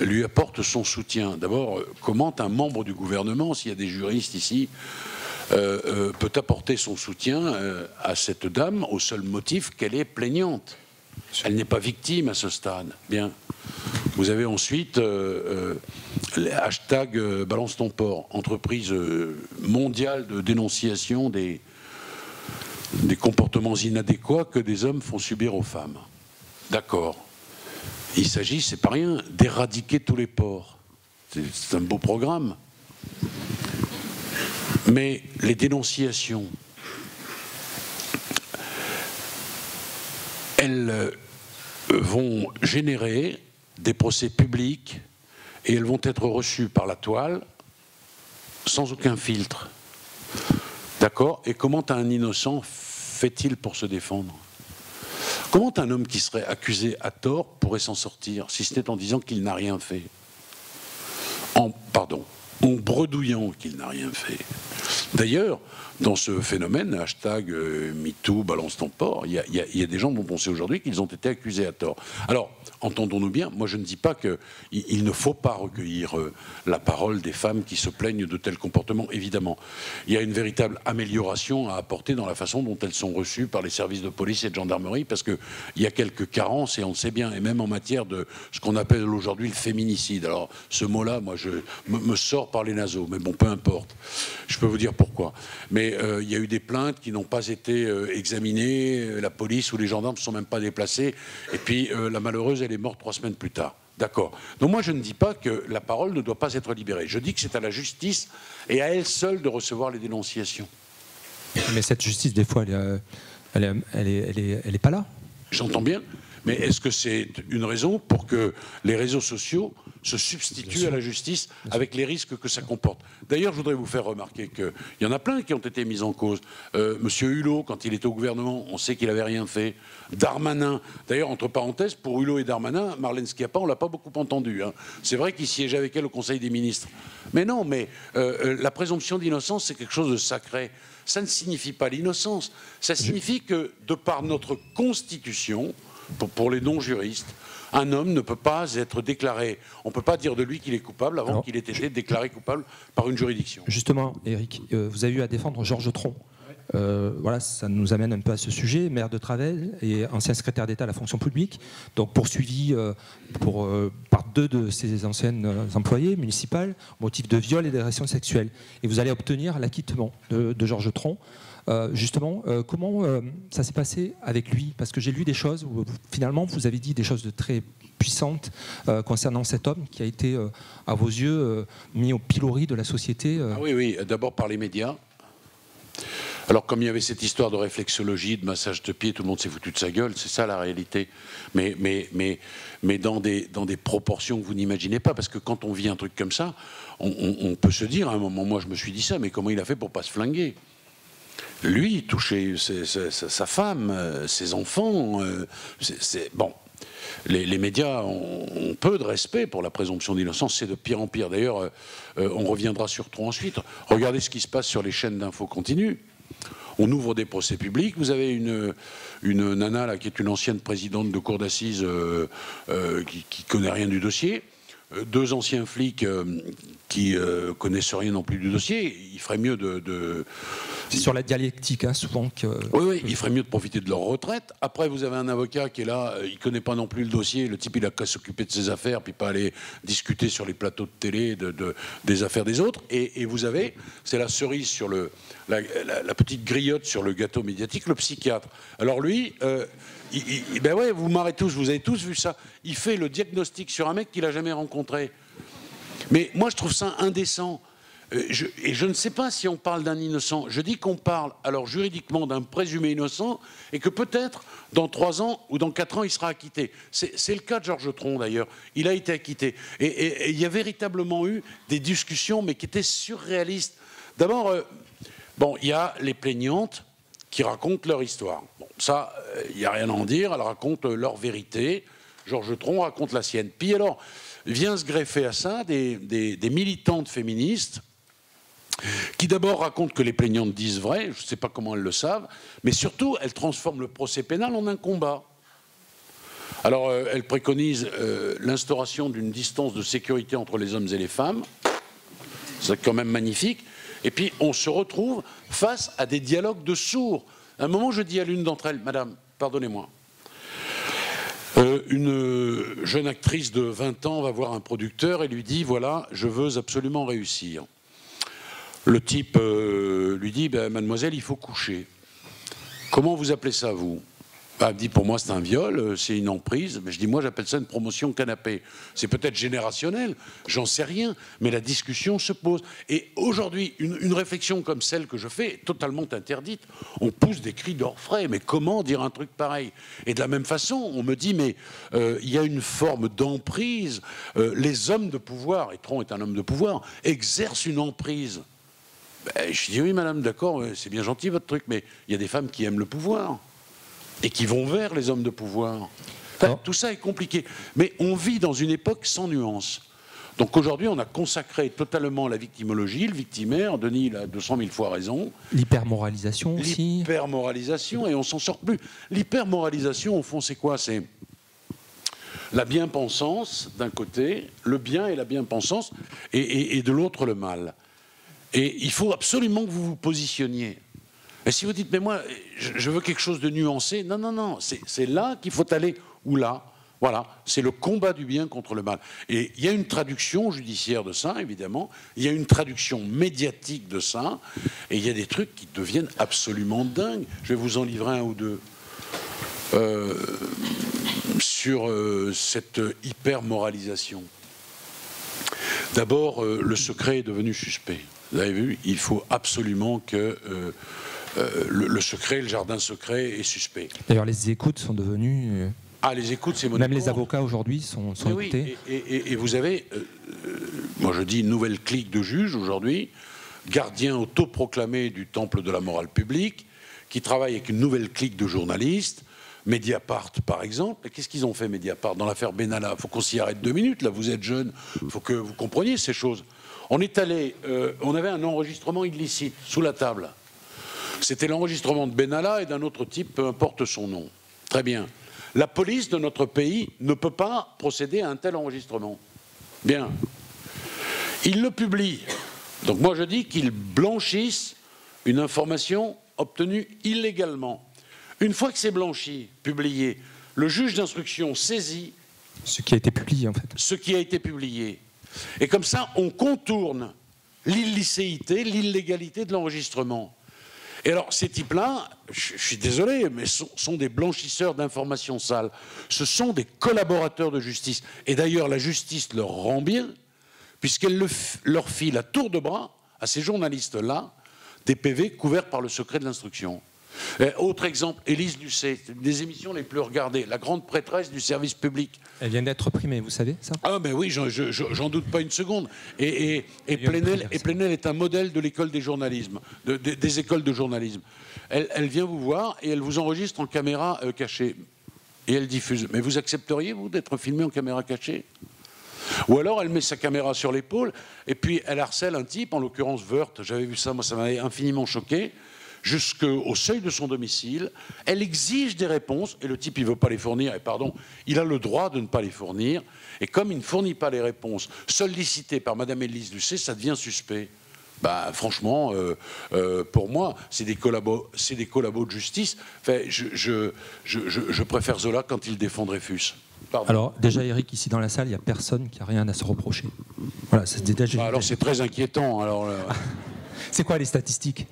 lui apporte son soutien. D'abord, comment un membre du gouvernement, s'il y a des juristes ici, peut apporter son soutien à cette dame au seul motif qu'elle est plaignante. Elle n'est pas victime à ce stade. Bien. Vous avez ensuite les hashtags Balance ton port, entreprise mondiale de dénonciation des comportements inadéquats que des hommes font subir aux femmes. D'accord. Il s'agit, c'est pas rien, d'éradiquer tous les porcs. C'est un beau programme. Mais les dénonciations, elles vont générer des procès publics et elles vont être reçues par la toile sans aucun filtre. D'accord? Et comment un innocent fait-il pour se défendre? Comment un homme qui serait accusé à tort pourrait s'en sortir, si ce n'est en disant qu'il n'a rien fait? En bredouillant qu'il n'a rien fait. D'ailleurs, dans ce phénomène, hashtag MeToo, balance ton port, il y a des gens dont on sait aujourd'hui qu'ils ont été accusés à tort. Alors, entendons-nous bien, moi je ne dis pas qu'il ne faut pas recueillir la parole des femmes qui se plaignent de tels comportements, évidemment. Il y a une véritable amélioration à apporter dans la façon dont elles sont reçues par les services de police et de gendarmerie, parce qu'il y a quelques carences, et on le sait bien, et même en matière de ce qu'on appelle aujourd'hui le féminicide. Alors, ce mot-là, moi, me sort par les naseaux, mais bon, peu importe. Je peux vous dire pourquoi. Mais il y a eu des plaintes qui n'ont pas été examinées, la police ou les gendarmes ne se sont même pas déplacés, et puis la malheureuse, elle est morte 3 semaines plus tard. D'accord. Donc moi, je ne dis pas que la parole ne doit pas être libérée. Je dis que c'est à la justice et à elle seule de recevoir les dénonciations. Mais cette justice, des fois, elle est pas là. J'entends bien. Mais est-ce que c'est une raison pour que les réseaux sociaux se substituent à la justice avec les risques que ça comporte? D'ailleurs, je voudrais vous faire remarquer qu'il y en a plein qui ont été mis en cause. Monsieur Hulot, quand il était au gouvernement, on sait qu'il n'avait rien fait. Darmanin, d'ailleurs, entre parenthèses, pour Hulot et Darmanin, Marlène Schiappa, on ne l'a pas beaucoup entendu. Hein. C'est vrai qu'il siégeait avec elle au Conseil des ministres. Mais non, la présomption d'innocence, c'est quelque chose de sacré. Ça ne signifie pas l'innocence. Ça signifie que, de par notre Constitution, pour les non-juristes, un homme ne peut pas être déclaré. On ne peut pas dire de lui qu'il est coupable avant qu'il ait été déclaré coupable par une juridiction. Justement, Éric, vous avez eu à défendre Georges Tron. Voilà, ça nous amène un peu à ce sujet, maire de Travelles et ancien secrétaire d'État à la fonction publique, donc poursuivi par 2 de ses anciennes employées municipales au motif de viol et d'agression sexuelle. Et vous allez obtenir l'acquittement de Georges Tron. Justement, comment ça s'est passé avec lui? Parce que j'ai lu des choses où finalement vous avez dit des choses de très puissantes concernant cet homme qui a été, à vos yeux, mis au pilori de la société. Ah oui, d'abord par les médias. Alors comme il y avait cette histoire de réflexologie, de massage de pied, tout le monde s'est foutu de sa gueule, c'est ça la réalité. Mais dans des proportions que vous n'imaginez pas, parce que quand on vit un truc comme ça, on peut se dire, à un moment, moi je me suis dit ça, mais comment il a fait pour pas se flinguer? Lui, toucher sa femme, ses enfants, bon. Les médias ont peu de respect pour la présomption d'innocence, c'est de pire en pire. D'ailleurs, on reviendra sur Tron ensuite. Regardez ce qui se passe sur les chaînes d'infos continue. on ouvre des procès publics. Vous avez une nana là, qui est une ancienne présidente de cour d'assises qui connaît rien du dossier. Deux anciens flics qui connaissent rien non plus du dossier. Il ferait mieux de... C'est sur la dialectique, hein, souvent que... Oui, il ferait mieux de profiter de leur retraite. Après, vous avez un avocat qui est là, il connaît pas non plus le dossier. Le type, il a qu'à s'occuper de ses affaires, puis pas aller discuter sur les plateaux de télé des affaires des autres. Et vous avez, c'est la cerise sur la petite griotte sur le gâteau médiatique, le psychiatre. Alors lui... ben ouais, vous marrez tous, vous avez tous vu ça. Il fait le diagnostic sur un mec qu'il n'a jamais rencontré. Mais moi, je trouve ça indécent. Et je ne sais pas si on parle d'un innocent. Je dis qu'on parle, alors juridiquement, d'un présumé innocent et que peut-être, dans 3 ans ou dans 4 ans, il sera acquitté. C'est le cas de Georges Tron, d'ailleurs. Il a été acquitté. Et il y a véritablement eu des discussions, mais qui étaient surréalistes. D'abord, bon, il y a les plaignantes qui racontent leur histoire. Bon, ça, il n'y a rien à en dire, elles racontent leur vérité. Georges Tron raconte la sienne. Puis alors, vient se greffer à ça des militantes féministes qui d'abord racontent que les plaignantes disent vrai, je ne sais pas comment elles le savent, mais surtout, elles transforment le procès pénal en un combat. Alors, elles préconisent l'instauration d'une distance de sécurité entre les hommes et les femmes. C'est quand même magnifique. Et puis, on se retrouve face à des dialogues de sourds. À un moment, je dis à l'une d'entre elles, « Madame, pardonnez-moi, une jeune actrice de 20 ans va voir un producteur et lui dit, voilà, je veux absolument réussir. » Le type lui dit, ben, mademoiselle, il faut coucher. Comment vous appelez ça, vous? Elle me dit, pour moi, c'est un viol, c'est une emprise. Mais je dis, moi, j'appelle ça une promotion canapé. C'est peut-être générationnel, j'en sais rien, mais la discussion se pose. Et aujourd'hui, une réflexion comme celle que je fais est totalement interdite. On pousse des cris d'orfraie, mais comment dire un truc pareil? Et de la même façon, on me dit, mais il y a une forme d'emprise. Les hommes de pouvoir, et Tron est un homme de pouvoir, exercent une emprise. Ben, je dis, oui, madame, d'accord, c'est bien gentil votre truc, mais il y a des femmes qui aiment le pouvoir et qui vont vers les hommes de pouvoir. Enfin, tout ça est compliqué. Mais on vit dans une époque sans nuance. Donc aujourd'hui, on a consacré totalement la victimologie, le victimaire. Denis il a 200 000 fois raison. L'hypermoralisation aussi. L'hypermoralisation, et on s'en sort plus. L'hypermoralisation, au fond, c'est quoi? C'est la bien-pensance, d'un côté, le bien et la bien-pensance, et de l'autre, le mal. Et il faut absolument que vous vous positionniez. Et si vous dites, mais moi, je veux quelque chose de nuancé, non, non, non, c'est là qu'il faut aller, ou là. Voilà, c'est le combat du bien contre le mal. Et il y a une traduction judiciaire de ça, évidemment, il y a une traduction médiatique de ça, et il y a des trucs qui deviennent absolument dingues. Je vais vous en livrer un ou deux. Sur cette hyper-moralisation. D'abord, le secret est devenu suspect. Vous avez vu, il faut absolument que le secret, le jardin secret est suspect. D'ailleurs, les écoutes sont devenues... Ah, les écoutes, c'est monnaie. Même les avocats aujourd'hui sont écoutés. Oui, et vous avez, moi je dis une nouvelle clique de juges aujourd'hui, gardiens autoproclamés du temple de la morale publique, qui travaillent avec une nouvelle clique de journalistes, Mediapart par exemple. Et qu'est-ce qu'ils ont fait Mediapart dans l'affaire Benalla? Il faut qu'on s'y arrête 2 minutes, là vous êtes jeune, il faut que vous compreniez ces choses. On est allé, on avait un enregistrement illicite sous la table. C'était l'enregistrement de Benalla et d'un autre type, peu importe son nom. Très bien. La police de notre pays ne peut pas procéder à un tel enregistrement. Bien. Ils le publient. Donc moi je dis qu'ils blanchissent une information obtenue illégalement. Une fois que c'est blanchi, publié, le juge d'instruction saisit ce qui a été publié en fait. Ce qui a été publié. Et comme ça, on contourne l'illicéité, l'illégalité de l'enregistrement. Et alors, ces types-là, je suis désolé, mais sont des blanchisseurs d'informations sales. Ce sont des collaborateurs de justice. Et d'ailleurs, la justice leur rend bien, puisqu'elle leur file à tour de bras, à ces journalistes-là, des PV couverts par le secret de l'instruction. Autre exemple, Élise Lucet, des émissions les plus regardées, la grande prêtresse du service public. Elle vient d'être primée, vous savez ça? Ah ben oui, j'en doute pas une seconde. Et Plenel est un modèle de l'école des journalismes, des écoles de journalisme. Elle vient vous voir et elle vous enregistre en caméra cachée. Et elle diffuse. Mais vous accepteriez, vous, d'être filmé en caméra cachée? Ou alors elle met sa caméra sur l'épaule et puis elle harcèle un type, en l'occurrence Woerth. J'avais vu ça, moi ça m'avait infiniment choqué. jusqu'au seuil de son domicile. Elle exige des réponses et le type il veut pas les fournir. Et pardon, il a le droit de ne pas les fournir. Et comme il ne fournit pas les réponses sollicitées par Madame Élise Lucet, ça devient suspect. Bah, franchement, pour moi, c'est des collabos de justice. Enfin, je préfère Zola quand il défend Dreyfus. Pardon. Alors, déjà, Eric, ici dans la salle, il n'y a personne qui n'a rien à se reprocher. Voilà, c'est déjà... Alors, c'est très inquiétant. Alors, c'est quoi les statistiques?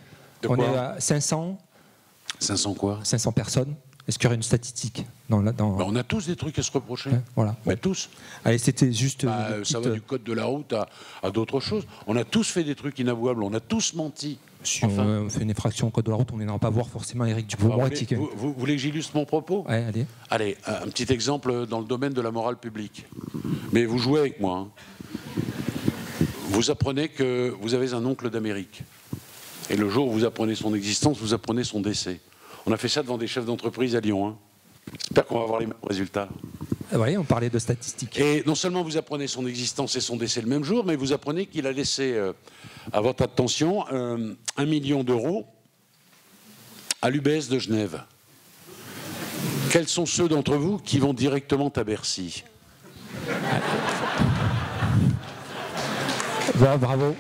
On est à 500. 500 quoi? 500 personnes. Est-ce qu'il y aurait une statistique Ben, on a tous des trucs à se reprocher. Ouais, voilà. Mais tous. Allez, c'était juste... Ça va du code de la route à d'autres choses. On a tous fait des trucs inavouables. On a tous menti. Si on fait une infraction au code de la route, on n'ira pas voir forcément Éric Dupond-Moretti. Vous voulez que j'illustre mon propos? Ouais, allez. Allez, un petit exemple dans le domaine de la morale publique. Mais vous jouez avec moi. Hein. Vous apprenez que vous avez un oncle d'Amérique. Et le jour où vous apprenez son existence, vous apprenez son décès. On a fait ça devant des chefs d'entreprise à Lyon. Hein. J'espère qu'on va avoir les mêmes résultats. Oui, on parlait de statistiques. Et non seulement vous apprenez son existence et son décès le même jour, mais vous apprenez qu'il a laissé à votre attention 1 million d'euros à l'UBS de Genève. Quels sont ceux d'entre vous qui vont directement à Bercy? Ouais, bravo.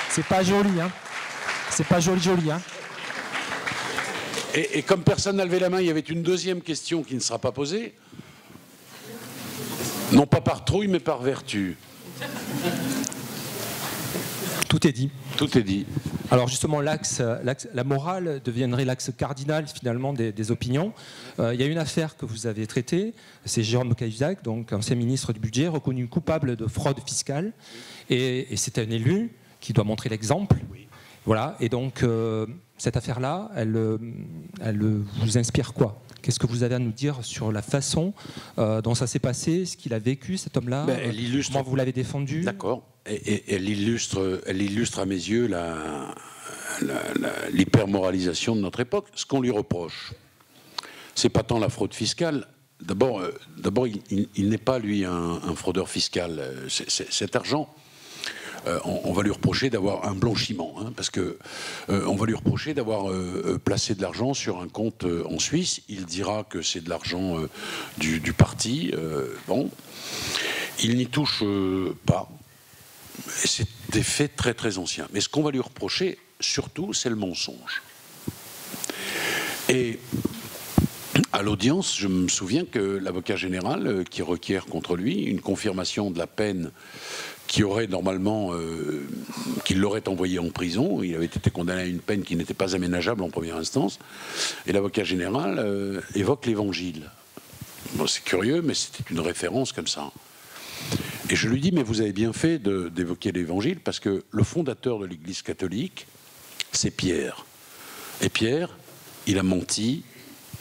C'est pas joli, hein. C'est pas joli, hein. Et comme personne n'a levé la main, il y avait une deuxième question qui ne sera pas posée. Non pas par trouille, mais par vertu. Tout est dit. Tout est dit. Alors justement, la morale deviendrait l'axe cardinal finalement des opinions. Il y a une affaire que vous avez traitée, c'est Jérôme Cahuzac, donc ancien ministre du Budget, reconnu coupable de fraude fiscale. Et c'est un élu qui doit montrer l'exemple. Oui. Voilà. Et donc cette affaire-là, elle vous inspire quoi? Qu'est-ce que vous avez à nous dire sur la façon dont ça s'est passé, ce qu'il a vécu, cet homme-là? Comment vous l'avez défendu? D'accord. Et elle illustre à mes yeux l'hypermoralisation de notre époque. Ce qu'on lui reproche, c'est pas tant la fraude fiscale. D'abord, il n'est pas, lui, un fraudeur fiscal. Cet argent, on va lui reprocher d'avoir un blanchiment, hein, parce que on va lui reprocher d'avoir placé de l'argent sur un compte en Suisse. Il dira que c'est de l'argent du parti. Bon, il n'y touche pas. C'est des faits très très anciens. Mais ce qu'on va lui reprocher, surtout, c'est le mensonge. Et à l'audience, je me souviens que l'avocat général qui requiert contre lui une confirmation de la peine qui aurait normalement, qu'il l'aurait envoyé en prison. Il avait été condamné à une peine qui n'était pas aménageable en première instance. Et l'avocat général évoque l'Évangile. Bon, c'est curieux, mais c'était une référence comme ça. Et je lui dis, mais vous avez bien fait d'évoquer l'Évangile, parce que le fondateur de l'Église catholique, c'est Pierre. Et Pierre, il a menti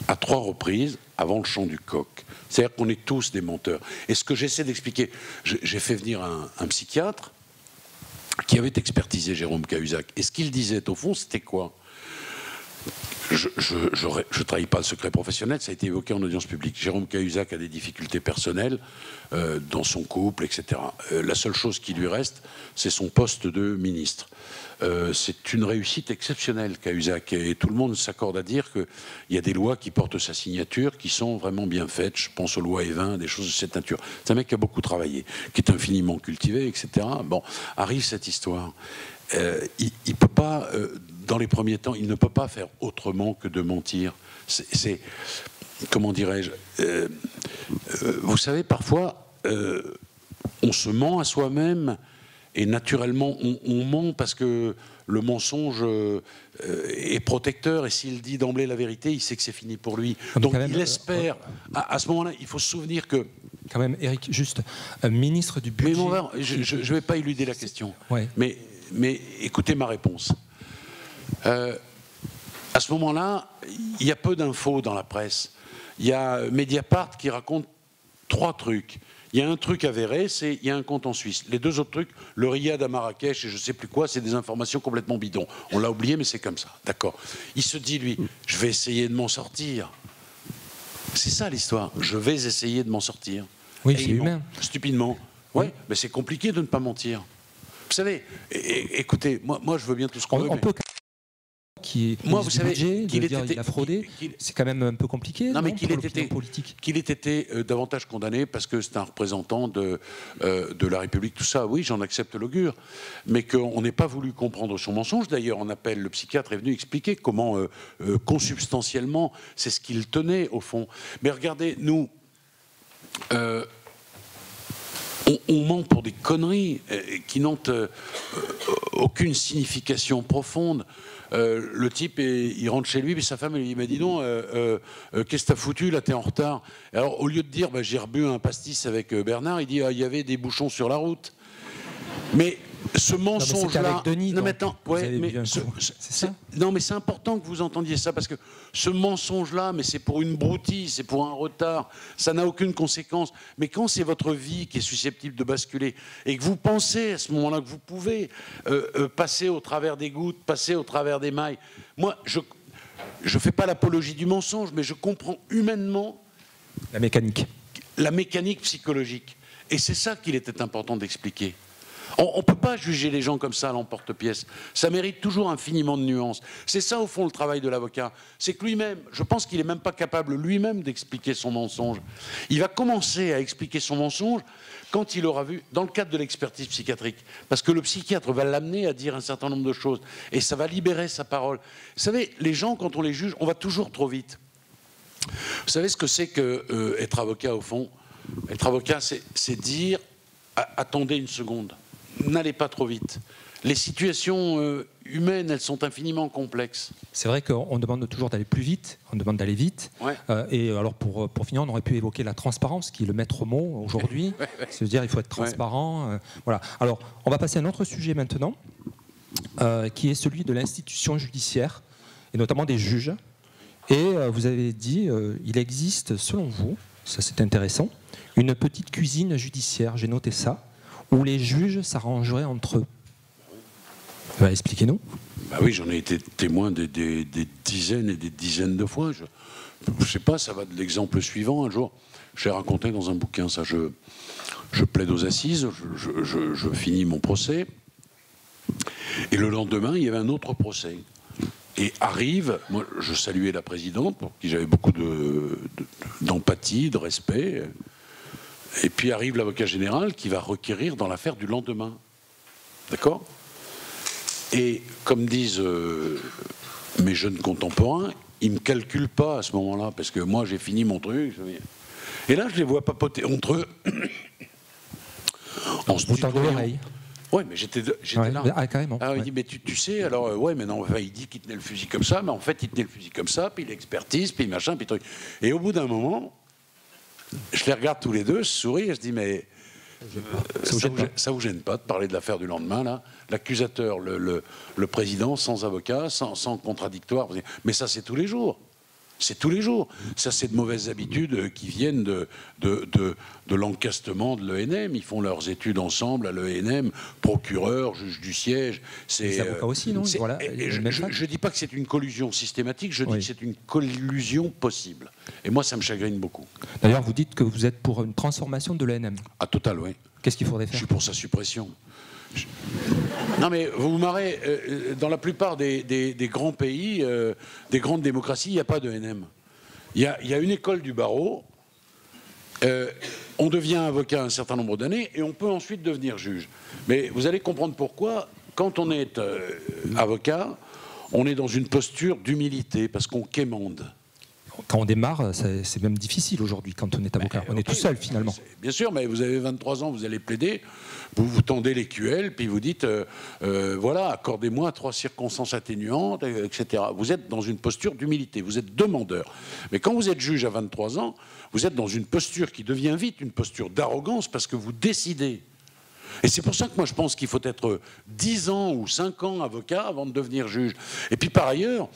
à 3 reprises avant le chant du coq. C'est-à-dire qu'on est tous des menteurs. Et ce que j'essaie d'expliquer, j'ai fait venir un psychiatre qui avait expertisé Jérôme Cahuzac. Et ce qu'il disait, au fond, c'était quoi? Je ne trahis pas le secret professionnel, ça a été évoqué en audience publique. Jérôme Cahuzac a des difficultés personnelles dans son couple, etc. La seule chose qui lui reste, c'est son poste de ministre. C'est une réussite exceptionnelle, Cahuzac, et tout le monde s'accorde à dire qu'il y a des lois qui portent sa signature, qui sont vraiment bien faites. Je pense aux lois Evin, des choses de cette nature. C'est un mec qui a beaucoup travaillé, qui est infiniment cultivé, etc. Bon, arrive cette histoire. Il peut pas, dans les premiers temps, il ne peut pas faire autrement que de mentir. C'est comment dirais-je, vous savez, parfois, on se ment à soi-même et naturellement, on ment parce que le mensonge est protecteur et s'il dit d'emblée la vérité, il sait que c'est fini pour lui. Donc il espère. À ce moment-là, il faut se souvenir que... Quand même, Eric, juste, un ministre du budget... Mais je ne vais pas éluder la question. Ouais. Mais écoutez ma réponse. À ce moment-là, il y a peu d'infos dans la presse. Il y a Mediapart qui raconte 3 trucs. Il y a un truc avéré, c'est il y a un compte en Suisse. Les 2 autres trucs, le Riyad à Marrakech et je ne sais plus quoi, c'est des informations complètement bidons. On l'a oublié, mais c'est comme ça. D'accord. Il se dit, lui, je vais essayer de m'en sortir. C'est ça l'histoire. Je vais essayer de m'en sortir. Oui, c'est humain. Stupidement. Oui, mais c'est compliqué de ne pas mentir. Vous savez, écoutez, moi je veux bien tout ce qu'on veut. qui Moi, vous savez, il a fraudé, c'est quand même un peu compliqué. Non, mais qu'il ait été davantage condamné parce que c'est un représentant de la République, tout ça, oui, j'en accepte l'augure. Mais qu'on n'ait pas voulu comprendre son mensonge. D'ailleurs, en appel, le psychiatre est venu expliquer comment, consubstantiellement, c'est ce qu'il tenait, au fond. Mais regardez, nous... on ment pour des conneries qui n'ont aucune signification profonde. Le type, il rentre chez lui, et sa femme elle lui dit, bah, dis donc, qu'est-ce que t'as foutu, là, t'es en retard. Alors, au lieu de dire, bah, j'ai rebu un pastis avec Bernard, il dit, ah, il y avait des bouchons sur la route. Mais ce mensonge-là... Non, mais attends, ouais, mais non, mais c'est important que vous entendiez ça, parce que ce mensonge-là, mais c'est pour une broutille, c'est pour un retard, ça n'a aucune conséquence. Mais quand c'est votre vie qui est susceptible de basculer, et que vous pensez à ce moment-là que vous pouvez passer au travers des gouttes, passer au travers des mailles, moi, je ne fais pas l'apologie du mensonge, mais je comprends humainement... La mécanique psychologique. Et c'est ça qu'il était important d'expliquer. On ne peut pas juger les gens comme ça à l'emporte-pièce. Ça mérite toujours infiniment de nuances. C'est ça, au fond, le travail de l'avocat. C'est que lui-même, je pense qu'il n'est même pas capable lui-même d'expliquer son mensonge. Il va commencer à expliquer son mensonge quand il aura vu, dans le cadre de l'expertise psychiatrique. Parce que le psychiatre va l'amener à dire un certain nombre de choses. Et ça va libérer sa parole. Vous savez, les gens, quand on les juge, on va toujours trop vite. Vous savez ce que c'est qu'être avocat, au fond? Être avocat, c'est dire, attendez une seconde. N'allez pas trop vite. Les situations humaines, elles sont infiniment complexes. C'est vrai qu'on demande toujours d'aller plus vite, on demande d'aller vite. Ouais. Et alors pour finir, on aurait pu évoquer la transparence, qui est le maître mot aujourd'hui. C'est-à-dire qu'il faut être transparent. Voilà. Alors, on va passer à un autre sujet maintenant, qui est celui de l'institution judiciaire, et notamment des juges. Et vous avez dit, il existe, selon vous, ça c'est intéressant, une petite cuisine judiciaire, j'ai noté ça, où les juges s'arrangeraient entre eux. Expliquez-nous. Bah oui, j'en ai été témoin des dizaines et des dizaines de fois. Je sais pas, ça va de l'exemple suivant. Un jour, j'ai raconté dans un bouquin, ça, je plaide aux assises, je finis mon procès, et le lendemain, il y avait un autre procès. Et arrive, moi je saluais la présidente, pour qui j'avais beaucoup d'empathie, de respect. Et puis arrive l'avocat général qui va requérir dans l'affaire du lendemain. D'accord? Et comme disent mes jeunes contemporains, ils ne me calculent pas à ce moment-là, parce que moi j'ai fini mon truc. Et là je les vois papoter entre eux. En se tutoyant. L'oreille. Oui, mais j'étais là. Carrément. Alors il dit, mais tu sais, alors, ouais, mais non, enfin, il dit qu'il tenait le fusil comme ça, mais en fait, il tenait le fusil comme ça, puis l'expertise, puis machin, puis truc. Et au bout d'un moment, je les regarde tous les deux, je souris, et je dis, mais ça vous gêne pas de parler de l'affaire du lendemain, là? L'accusateur, le président, sans avocat, sans contradictoire. Mais ça, c'est tous les jours. C'est tous les jours. Ça, c'est de mauvaises habitudes qui viennent de l'encastement de l'ENM. Ils font leurs études ensemble à l'ENM, procureur, juge du siège. Les avocats aussi, non? Voilà, je ne dis pas que c'est une collusion systématique, je dis que c'est une collusion possible. Et moi, ça me chagrine beaucoup. D'ailleurs, vous dites que vous êtes pour une transformation de l'ENM. Ah, total, oui. Qu'est-ce qu'il faudrait faire? Je suis pour sa suppression. Non mais vous vous marrez, dans la plupart des grands pays, des grandes démocraties, il n'y a pas de NM. Il y a une école du barreau, on devient avocat un certain nombre d'années et on peut ensuite devenir juge. Mais vous allez comprendre pourquoi, quand on est avocat, on est dans une posture d'humilité, parce qu'on quémande. Quand on démarre, c'est même difficile aujourd'hui quand on est avocat. On est tout seul finalement. Bien sûr, mais vous avez 23 ans, vous allez plaider, vous vous tendez les QL, puis vous dites, voilà, accordez-moi 3 circonstances atténuantes, etc. Vous êtes dans une posture d'humilité, vous êtes demandeur. Mais quand vous êtes juge à 23 ans, vous êtes dans une posture qui devient vite une posture d'arrogance, parce que vous décidez. Et c'est pour ça que moi je pense qu'il faut être 10 ans ou 5 ans avocat avant de devenir juge. Et puis par ailleurs,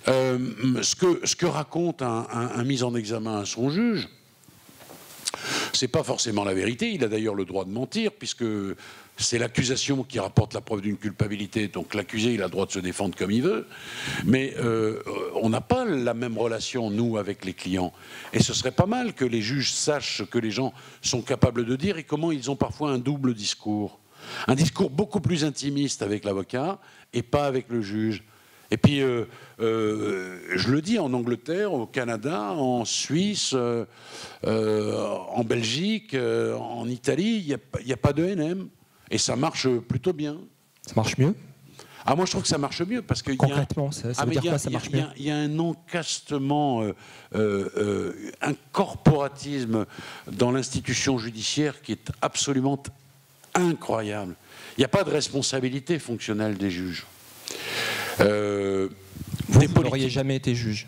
ce que raconte un mis en examen à son juge, c'est pas forcément la vérité. Il a d'ailleurs le droit de mentir, puisque c'est l'accusation qui rapporte la preuve d'une culpabilité. Donc l'accusé, il a le droit de se défendre comme il veut. Mais on n'a pas la même relation, nous, avec les clients. Et ce serait pas mal que les juges sachent ce que les gens sont capables de dire et comment ils ont parfois un double discours. Un discours beaucoup plus intimiste avec l'avocat et pas avec le juge. Et puis, je le dis, en Angleterre, au Canada, en Suisse, en Belgique, en Italie, il n'y a pas de NM. Et ça marche plutôt bien. Ça marche mieux? Ah, moi, je trouve que ça marche mieux. Parce que concrètement, ça veut dire quoi, ça marche mieux? Il y a un encastement, un corporatisme dans l'institution judiciaire qui est absolument incroyable. Il n'y a pas de responsabilité fonctionnelle des juges. Vous n'auriez jamais été juge?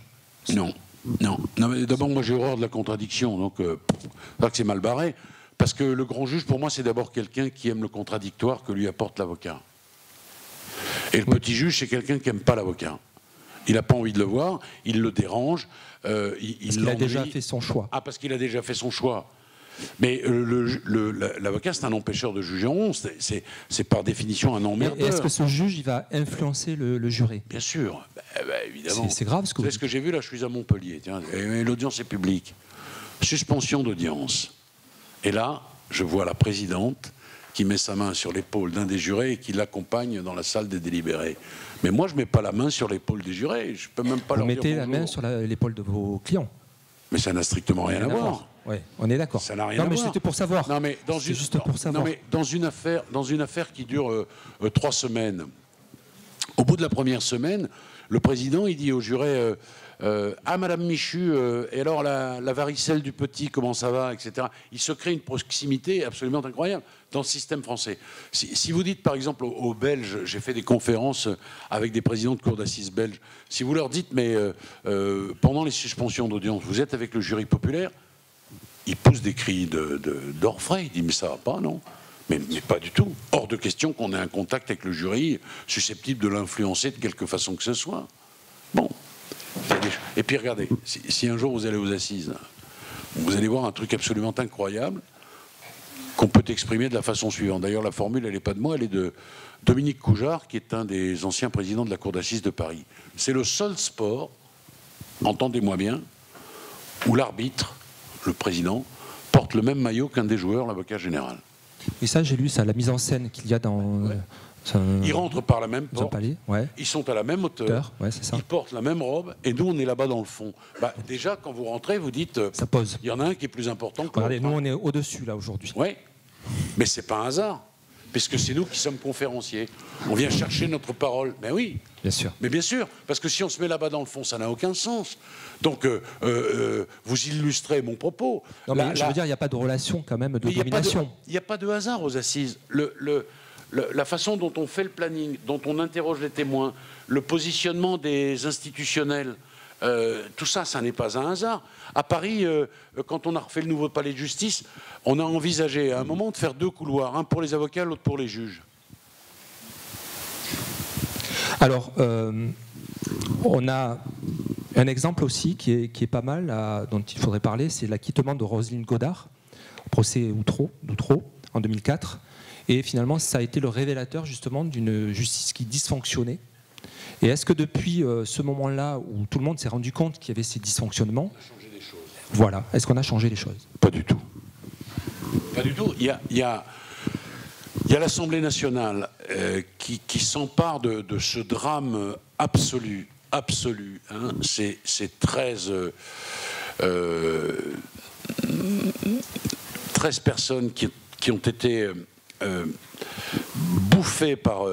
Non. Mais d'abord, moi, j'ai horreur de la contradiction. Donc, c'est mal barré. Parce que le grand juge, pour moi, c'est d'abord quelqu'un qui aime le contradictoire que lui apporte l'avocat. Et le petit juge, c'est quelqu'un qui n'aime pas l'avocat. Il n'a pas envie de le voir, il le dérange. Parce qu'il a déjà fait son choix. Ah, parce qu'il a déjà fait son choix. Mais l'avocat, c'est un empêcheur de juger en rond. C'est par définition un emmerdeur. Et est-ce que ce juge, il va influencer le juré? Bien sûr, évidemment. C'est grave ce que vous dites. C'est ce que j'ai vu, là, je suis à Montpellier. L'audience est publique. Suspension d'audience. Et là, je vois la présidente qui met sa main sur l'épaule d'un des jurés et qui l'accompagne dans la salle des délibérés. Mais moi, je ne mets pas la main sur l'épaule des jurés. Je peux même pas leur dire bonjour. Vous mettez la main sur l'épaule de vos clients. Mais ça n'a strictement rien à voir. Oui, on est d'accord. Ça n'a rien à voir. Non, mais c'était pour savoir. Non, mais juste pour savoir. Non, mais dans une affaire qui dure 3 semaines, au bout de la première semaine, le président, il dit au juré ah, Madame Michu, et alors la varicelle du petit, comment ça va, etc. Il se crée une proximité absolument incroyable dans le système français. Si vous dites, par exemple, aux Belges, j'ai fait des conférences avec des présidents de cour d'assises belges, si vous leur dites, mais pendant les suspensions d'audience, vous êtes avec le jury populaire, ils poussent des cris d'orfraie. Ils disent, mais ça va pas, non? Mais pas du tout. Hors de question qu'on ait un contact avec le jury susceptible de l'influencer de quelque façon que ce soit. Bon. Et puis regardez, si un jour vous allez aux assises, vous allez voir un truc absolument incroyable qu'on peut exprimer de la façon suivante. D'ailleurs, la formule, elle n'est pas de moi, elle est de Dominique Coujard, qui est un des anciens présidents de la Cour d'assises de Paris. C'est le seul sport, entendez-moi bien, où l'arbitre, le président, porte le même maillot qu'un des joueurs, l'avocat général. Et ça, j'ai lu ça, la mise en scène qu'il y a dans... Ouais. Ils rentrent par la même porte, ils sont à la même hauteur, ça. Ils portent la même robe, et nous, on est là-bas dans le fond. Déjà, quand vous rentrez, vous dites... ça pose. Il y en a un qui est plus important que l'autre. Regardez, nous, on est au-dessus, là, aujourd'hui. Oui, mais c'est pas un hasard, puisque c'est nous qui sommes conférenciers. On vient chercher notre parole. Mais oui. Bien sûr. Mais bien sûr, parce que si on se met là-bas dans le fond, ça n'a aucun sens. Donc, vous illustrez mon propos. Non, mais je veux dire, il n'y a pas de relation, quand même, de domination. Il n'y a pas de hasard aux assises. La façon dont on fait le planning, dont on interroge les témoins, le positionnement des institutionnels, tout ça, ça n'est pas un hasard. À Paris, quand on a refait le nouveau palais de justice, on a envisagé à un moment de faire 2 couloirs, un pour les avocats, l'autre pour les juges. Alors, on a un exemple aussi qui est pas mal, dont il faudrait parler, c'est l'acquittement de Roselyne Godard, au procès Outreau en 2004. Et finalement, ça a été le révélateur justement d'une justice qui dysfonctionnait. Et est-ce que depuis ce moment-là où tout le monde s'est rendu compte qu'il y avait ces dysfonctionnements, on a changé les choses. Voilà, est-ce qu'on a changé les choses? Pas du tout. Pas du tout. Il y a l'Assemblée nationale qui s'empare de ce drame absolu. Hein. C'est 13 personnes qui ont été bouffées par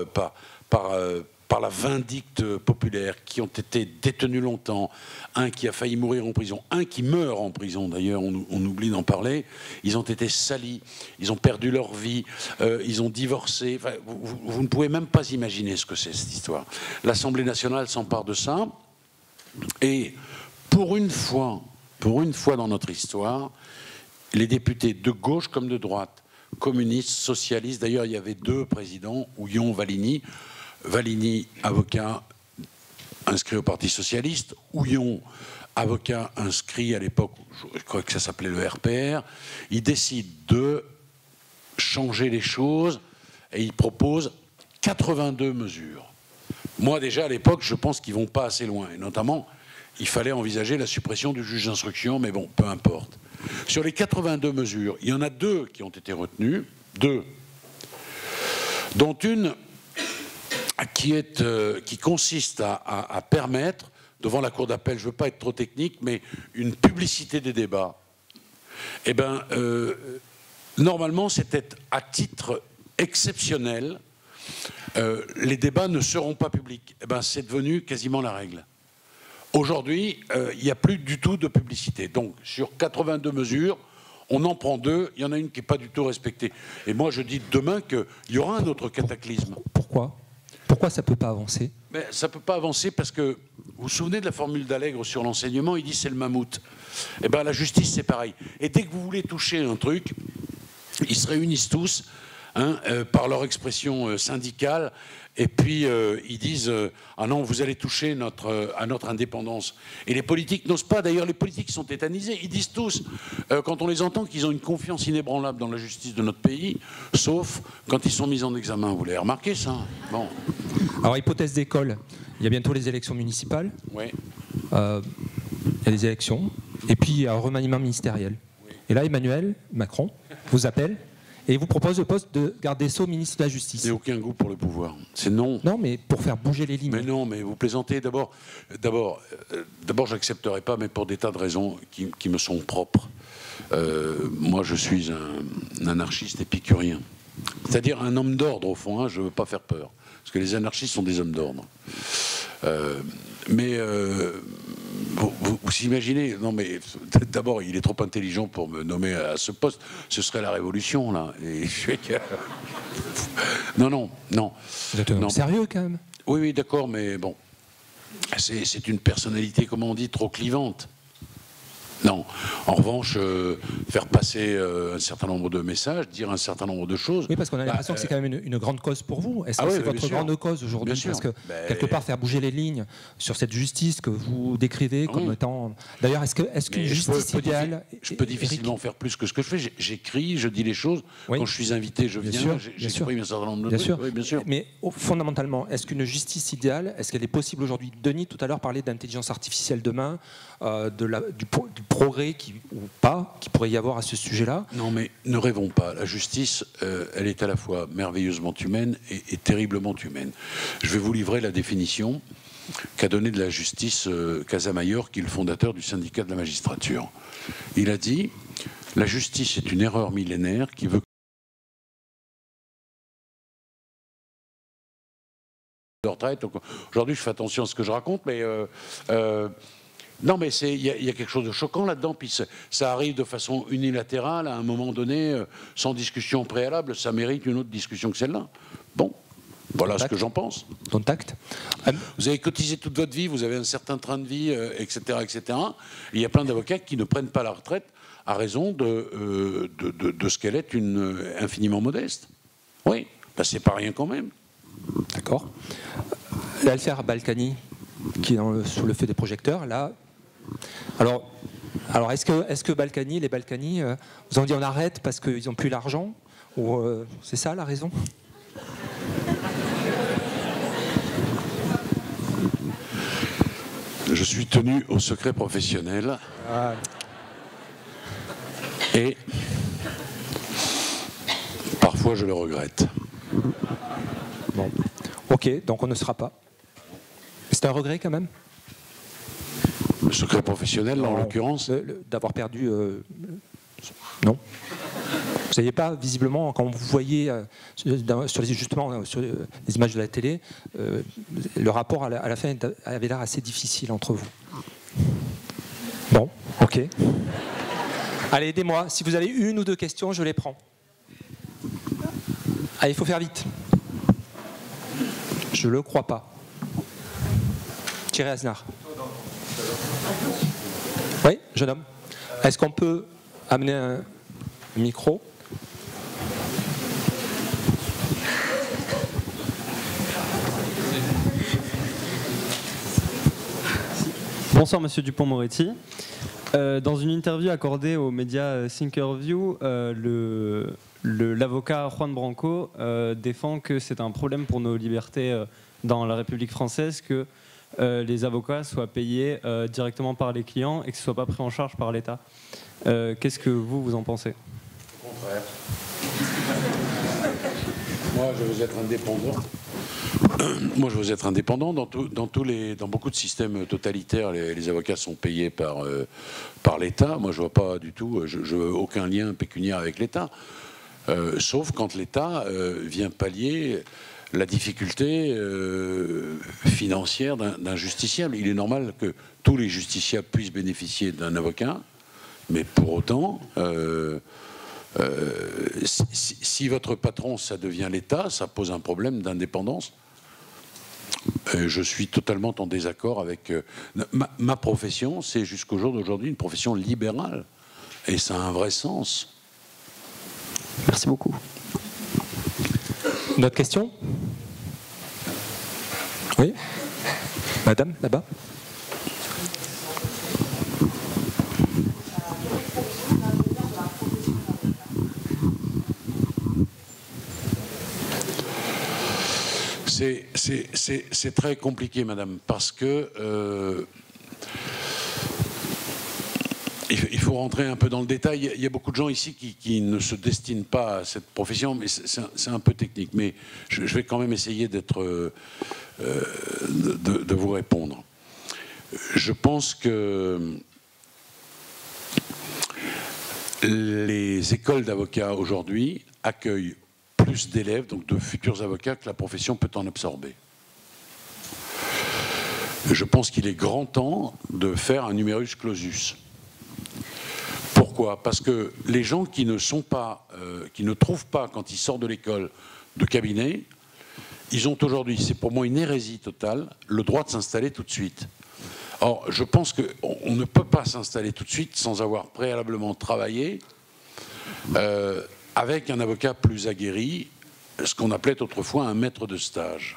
la vindicte populaire, qui ont été détenus longtemps, un qui a failli mourir en prison, un qui meurt en prison d'ailleurs, on oublie d'en parler. Ils ont été salis, ils ont perdu leur vie, ils ont divorcé. Enfin, vous ne pouvez même pas imaginer ce que c'est cette histoire. L'Assemblée nationale s'empare de ça, et pour une fois dans notre histoire, les députés de gauche comme de droite, communistes, socialistes, d'ailleurs il y avait 2 présidents, Houillon, Valigny, avocat inscrit au Parti socialiste, Houillon, avocat inscrit à l'époque, je crois que ça s'appelait le RPR, il décide de changer les choses et il propose 82 mesures. Moi déjà à l'époque, je pense qu'ils ne vont pas assez loin, et notamment il fallait envisager la suppression du juge d'instruction, mais bon, peu importe. Sur les 82 mesures, il y en a 2 qui ont été retenues, 2, dont une qui consiste à permettre, devant la Cour d'appel, je ne veux pas être trop technique, mais une publicité des débats. Eh bien, normalement, c'était à titre exceptionnel. Les débats ne seront pas publics. Eh ben, c'est devenu quasiment la règle. Aujourd'hui, il n'y a plus du tout de publicité. Donc, sur 82 mesures, on en prend 2, il y en a une qui n'est pas du tout respectée. Et moi, je dis demain qu'il y aura un autre cataclysme. Pourquoi ça ne peut pas avancer? Mais ça ne peut pas avancer parce que, vous vous souvenez de la formule d'Allègre sur l'enseignement, il dit c'est le mammouth. Eh bien, la justice, c'est pareil. Et dès que vous voulez toucher un truc, ils se réunissent tous, hein, par leur expression syndicale, et puis ils disent ah non, vous allez toucher à notre indépendance. Et les politiques n'osent pas. D'ailleurs, les politiques sont tétanisés. Ils disent tous, quand on les entend, qu'ils ont une confiance inébranlable dans la justice de notre pays, sauf quand ils sont mis en examen. Vous l'avez remarqué, ça? Bon. Alors, hypothèse d'école. Il y a bientôt les élections municipales. Oui. Il y a des élections. Et puis, il y a un remaniement ministériel. Oui. Et là, Emmanuel Macron vous appelle et vous propose le poste de garde des Sceaux, ministre de la Justice. Il n'y a aucun goût pour le pouvoir. C'est non. Non, mais pour faire bouger les lignes. Mais non, mais vous plaisantez. D'abord, j'accepterai pas, mais pour des tas de raisons qui me sont propres. Moi, je suis un anarchiste épicurien. C'est-à-dire un homme d'ordre, au fond. Hein, je ne veux pas faire peur. Parce que les anarchistes sont des hommes d'ordre. Vous imaginez, non mais d'abord il est trop intelligent pour me nommer à ce poste, ce serait la révolution là. Et non. Vous êtes un homme sérieux quand même. Oui, d'accord, mais bon, c'est une personnalité, comment on dit, trop clivante. Non. En revanche, faire passer un certain nombre de messages, dire un certain nombre de choses. Oui, parce qu'on a l'impression que c'est quand même une grande cause pour vous. Est-ce que c'est votre grande cause aujourd'hui? Parce que quelque part, faire bouger les lignes sur cette justice que vous décrivez comme étant. D'ailleurs, est-ce qu'une justice idéale. Je peux difficilement faire plus que ce que je fais. J'écris, je dis les choses. Oui. Quand je suis invité, je viens. J'exprime un certain nombre de trucs. Oui, bien sûr. Mais fondamentalement, est-ce qu'une justice idéale, est-ce qu'elle est possible aujourd'hui? Denis, tout à l'heure, parlait d'intelligence artificielle demain, du progrès qui pourrait y avoir à ce sujet-là. Non, mais ne rêvons pas. La justice, elle est à la fois merveilleusement humaine et terriblement humaine. Je vais vous livrer la définition qu'a donnée de la justice Casamayor, qui est le fondateur du syndicat de la magistrature. Il a dit « La justice est une erreur millénaire qui veut de retraite. » Aujourd'hui, je fais attention à ce que je raconte, mais... non, mais il y a quelque chose de choquant là-dedans, puis ça arrive de façon unilatérale, à un moment donné, sans discussion préalable, ça mérite une autre discussion que celle-là. Bon, voilà ce que j'en pense. Ton tact. Vous avez cotisé toute votre vie, vous avez un certain train de vie, etc., etc. Il y a plein d'avocats qui ne prennent pas la retraite à raison de ce qu'elle est infiniment modeste. Oui, ben, c'est pas rien quand même. D'accord. L'affaire Balkany, qui est sous le feu des projecteurs, là... Alors est-ce que les Balkany, vous ont dit on arrête parce qu'ils n'ont plus l'argent? Ou c'est ça la raison? Je suis tenu au secret professionnel. Ah. Et parfois je le regrette. Bon, ok, donc on ne sera pas. C'est un regret quand même? Le secret professionnel, en l'occurrence, d'avoir perdu... non. Vous n'avez pas, visiblement, quand vous voyez sur les images de la télé, le rapport à la fin avait l'air assez difficile entre vous. Bon, ok. Allez, aidez-moi. Si vous avez une ou deux questions, je les prends. Allez, il faut faire vite. Je ne le crois pas. Thierry Aznar. Oui, jeune homme. Est-ce qu'on peut amener un micro? Bonsoir Monsieur Dupond-Moretti. Dans une interview accordée aux médias Thinkerview, l'avocat Juan Branco défend que c'est un problème pour nos libertés dans la République française que les avocats soient payés directement par les clients et que ce ne soit pas pris en charge par l'État. Qu'est-ce que vous en pensez? Au contraire. Moi, je veux être indépendant. Moi, je veux être indépendant. Dans beaucoup de systèmes totalitaires, les avocats sont payés par l'État. Moi, je vois pas du tout, je veux aucun lien pécuniaire avec l'État. Sauf quand l'État vient pallier la difficulté financière d'un justiciable. Il est normal que tous les justiciables puissent bénéficier d'un avocat, mais pour autant, si votre patron, ça devient l'État, ça pose un problème d'indépendance. Je suis totalement en désaccord avec... ma profession, c'est jusqu'au jour d'aujourd'hui une profession libérale. Et ça a un vrai sens. Merci beaucoup. Une autre question? Oui? Madame, là-bas? C'est très compliqué, madame, parce que il faut rentrer un peu dans le détail. Il y a beaucoup de gens ici qui ne se destinent pas à cette profession, mais c'est un peu technique. Mais je vais quand même essayer de vous répondre. Je pense que les écoles d'avocats aujourd'hui accueillent plus d'élèves, donc de futurs avocats, que la profession peut en absorber. Je pense qu'il est grand temps de faire un numerus clausus. Pourquoi? Parce que les gens qui ne trouvent pas, quand ils sortent de l'école, de cabinet, ils ont aujourd'hui, c'est pour moi une hérésie totale, le droit de s'installer tout de suite. Or, je pense qu'on ne peut pas s'installer tout de suite sans avoir préalablement travaillé avec un avocat plus aguerri, ce qu'on appelait autrefois un maître de stage.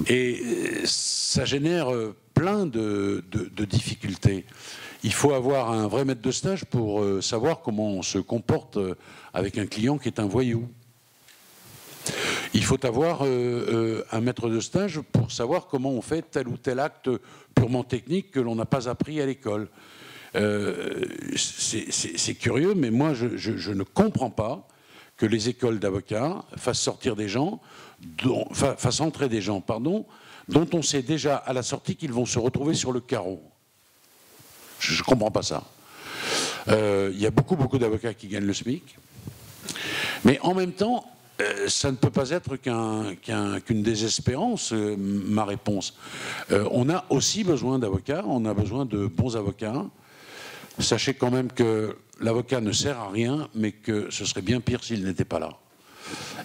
Et ça génère plein de difficultés. Il faut avoir un vrai maître de stage pour savoir comment on se comporte avec un client qui est un voyou. Il faut avoir un maître de stage pour savoir comment on fait tel ou tel acte purement technique que l'on n'a pas appris à l'école. C'est curieux, mais moi, je ne comprends pas que les écoles d'avocats fassent sortir des gens, fassent entrer des gens, pardon, dont on sait déjà à la sortie qu'ils vont se retrouver sur le carreau. Je ne comprends pas ça. Il y a beaucoup d'avocats qui gagnent le SMIC, mais en même temps, ça ne peut pas être qu'une désespérance, ma réponse. On a aussi besoin d'avocats, on a besoin de bons avocats. Sachez quand même que l'avocat ne sert à rien, mais que ce serait bien pire s'il n'était pas là.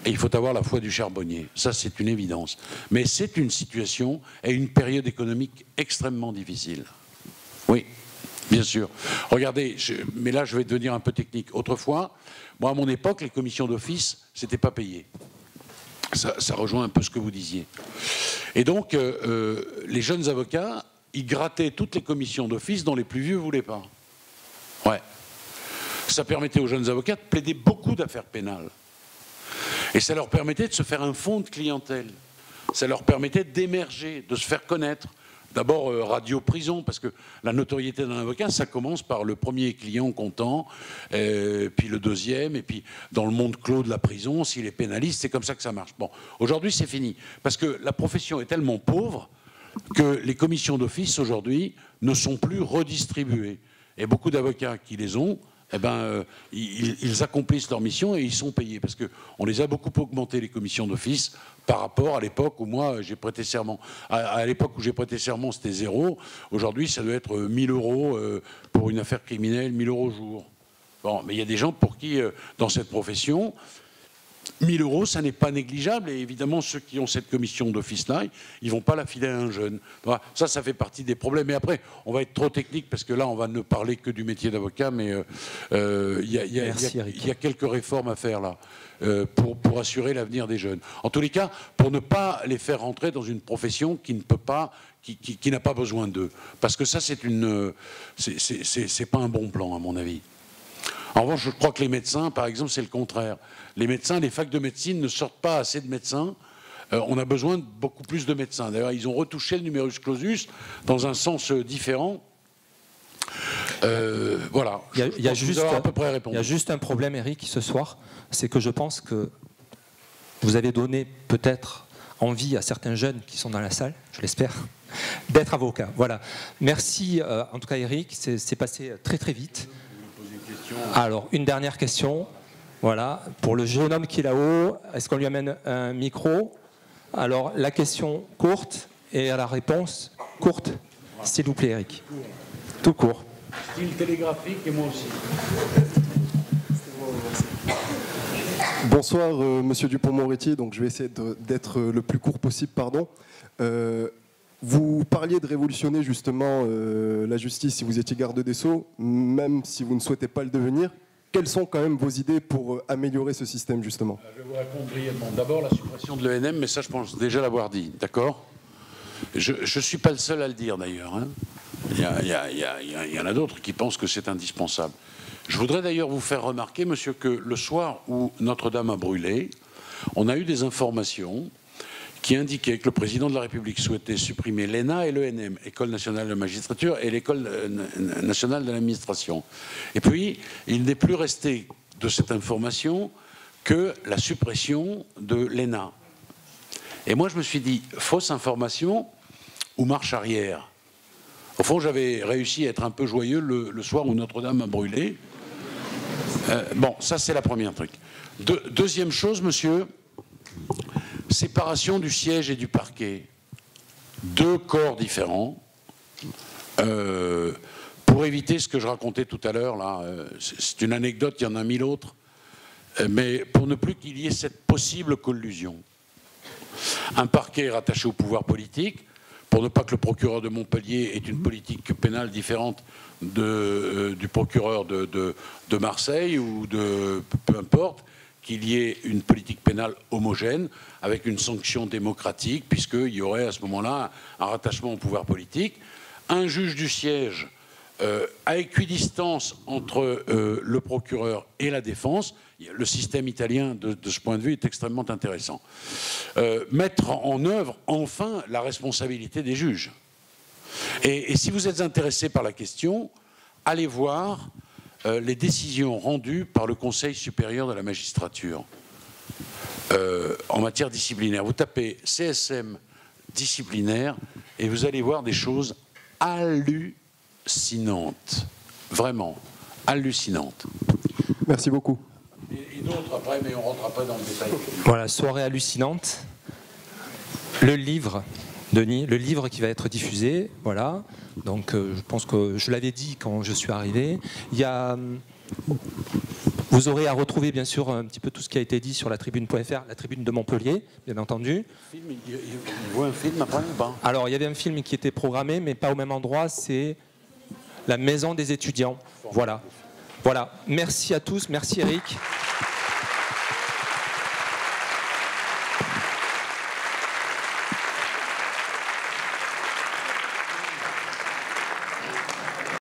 Et il faut avoir la foi du charbonnier. Ça, c'est une évidence. Mais c'est une situation et une période économique extrêmement difficile. Oui, bien sûr. Regardez, mais là, je vais devenir un peu technique. Autrefois, moi, à mon époque, les commissions d'office, c'était pas payé. Ça rejoint un peu ce que vous disiez. Et donc, les jeunes avocats, ils grattaient toutes les commissions d'office dont les plus vieux ne voulaient pas. Ouais. Ça permettait aux jeunes avocats de plaider beaucoup d'affaires pénales. Et ça leur permettait de se faire un fonds de clientèle. Ça leur permettait d'émerger, de se faire connaître. D'abord, radio-prison, parce que la notoriété d'un avocat, ça commence par le premier client content, puis le deuxième, et puis dans le monde clos de la prison, s'il est pénaliste, c'est comme ça que ça marche. Bon, aujourd'hui, c'est fini. Parce que la profession est tellement pauvre que les commissions d'office, aujourd'hui, ne sont plus redistribuées. Et beaucoup d'avocats qui les ont, eh ben, ils accomplissent leur mission et ils sont payés. Parce qu'on les a beaucoup augmenté, les commissions d'office, par rapport à l'époque où moi j'ai prêté serment. À l'époque où j'ai prêté serment, c'était 0. Aujourd'hui, ça doit être 1 000 euros pour une affaire criminelle, 1 000 euros au jour. Bon, mais il y a des gens pour qui, dans cette profession, 1 000 euros, ça n'est pas négligeable. Et évidemment, ceux qui ont cette commission d'office-là, ils ne vont pas la filer à un jeune. Voilà. Ça fait partie des problèmes. Et après, on va être trop technique parce que là, on va ne parler que du métier d'avocat. Mais il y a quelques réformes à faire là pour assurer l'avenir des jeunes. En tous les cas, pour ne pas les faire rentrer dans une profession qui ne peut pas, qui n'a pas besoin d'eux. Parce que ça, c'est pas un bon plan, à mon avis. En revanche, je crois que les médecins, par exemple, c'est le contraire. Les médecins, les facs de médecine ne sortent pas assez de médecins. On a besoin de beaucoup plus de médecins. D'ailleurs, ils ont retouché le numerus clausus dans un sens différent. Voilà. Il y a juste un problème, Eric, ce soir. C'est que je pense que vous avez donné peut-être envie à certains jeunes qui sont dans la salle, je l'espère, d'être avocat. Voilà. Merci en tout cas Eric, c'est passé très très vite. Alors, une dernière question. Voilà, pour le jeune homme qui est là-haut, est-ce qu'on lui amène un micro? Alors, la question courte et à la réponse courte, s'il vous plaît, Eric. Tout court. Style télégraphique et moi aussi. Bonsoir, monsieur Dupond-Moretti. Donc, je vais essayer d'être le plus court possible, pardon. Vous parliez de révolutionner justement la justice si vous étiez garde des Sceaux, même si vous ne souhaitez pas le devenir. Quelles sont quand même vos idées pour améliorer ce système justement? Je vais vous répondre brièvement. D'abord, la suppression de l'ENM, mais ça je pense déjà l'avoir dit, d'accord? Je ne suis pas le seul à le dire d'ailleurs. Hein. Il y en a d'autres qui pensent que c'est indispensable. Je voudrais d'ailleurs vous faire remarquer, monsieur, que le soir où Notre-Dame a brûlé, on a eu des informations qui indiquait que le président de la République souhaitait supprimer l'ENA et l'ENM, École nationale de la magistrature et l'École nationale de l'administration. Et puis, il n'est plus resté de cette information que la suppression de l'ENA. Et moi, je me suis dit, fausse information ou marche arrière? Au fond, j'avais réussi à être un peu joyeux le soir où Notre-Dame a brûlé. Bon, ça, c'est la première truc. Deuxième chose, monsieur... Séparation du siège et du parquet. Deux corps différents. Pour éviter ce que je racontais tout à l'heure, là, c'est une anecdote, il y en a 1000 autres, mais pour ne plus qu'il y ait cette possible collusion. Un parquet est rattaché au pouvoir politique, pour ne pas que le procureur de Montpellier ait une politique pénale différente du procureur de Marseille ou de peu importe, qu'il y ait une politique pénale homogène avec une sanction démocratique, puisqu'il y aurait à ce moment-là un rattachement au pouvoir politique. Un juge du siège à équidistance entre le procureur et la défense. Le système italien, de ce point de vue, est extrêmement intéressant. Mettre en œuvre, enfin, la responsabilité des juges. Et si vous êtes intéressé par la question, allez voir les décisions rendues par le Conseil supérieur de la magistrature en matière disciplinaire. Vous tapez CSM disciplinaire et vous allez voir des choses hallucinantes. Vraiment, hallucinantes. Merci beaucoup. Et d'autres après, mais on ne rentrera pas dans le détail. Voilà, soirée hallucinante. Le livre, Denis, le livre qui va être diffusé, voilà. Donc je pense que je l'avais dit quand je suis arrivé. Il y a, vous aurez à retrouver bien sûr un petit peu tout ce qui a été dit sur la tribune.fr, la tribune de Montpellier, bien entendu. Il voit un film après ou pas? Alors il y avait un film qui était programmé, mais pas au même endroit, c'est la maison des étudiants. Voilà. Voilà. Merci à tous, merci Eric.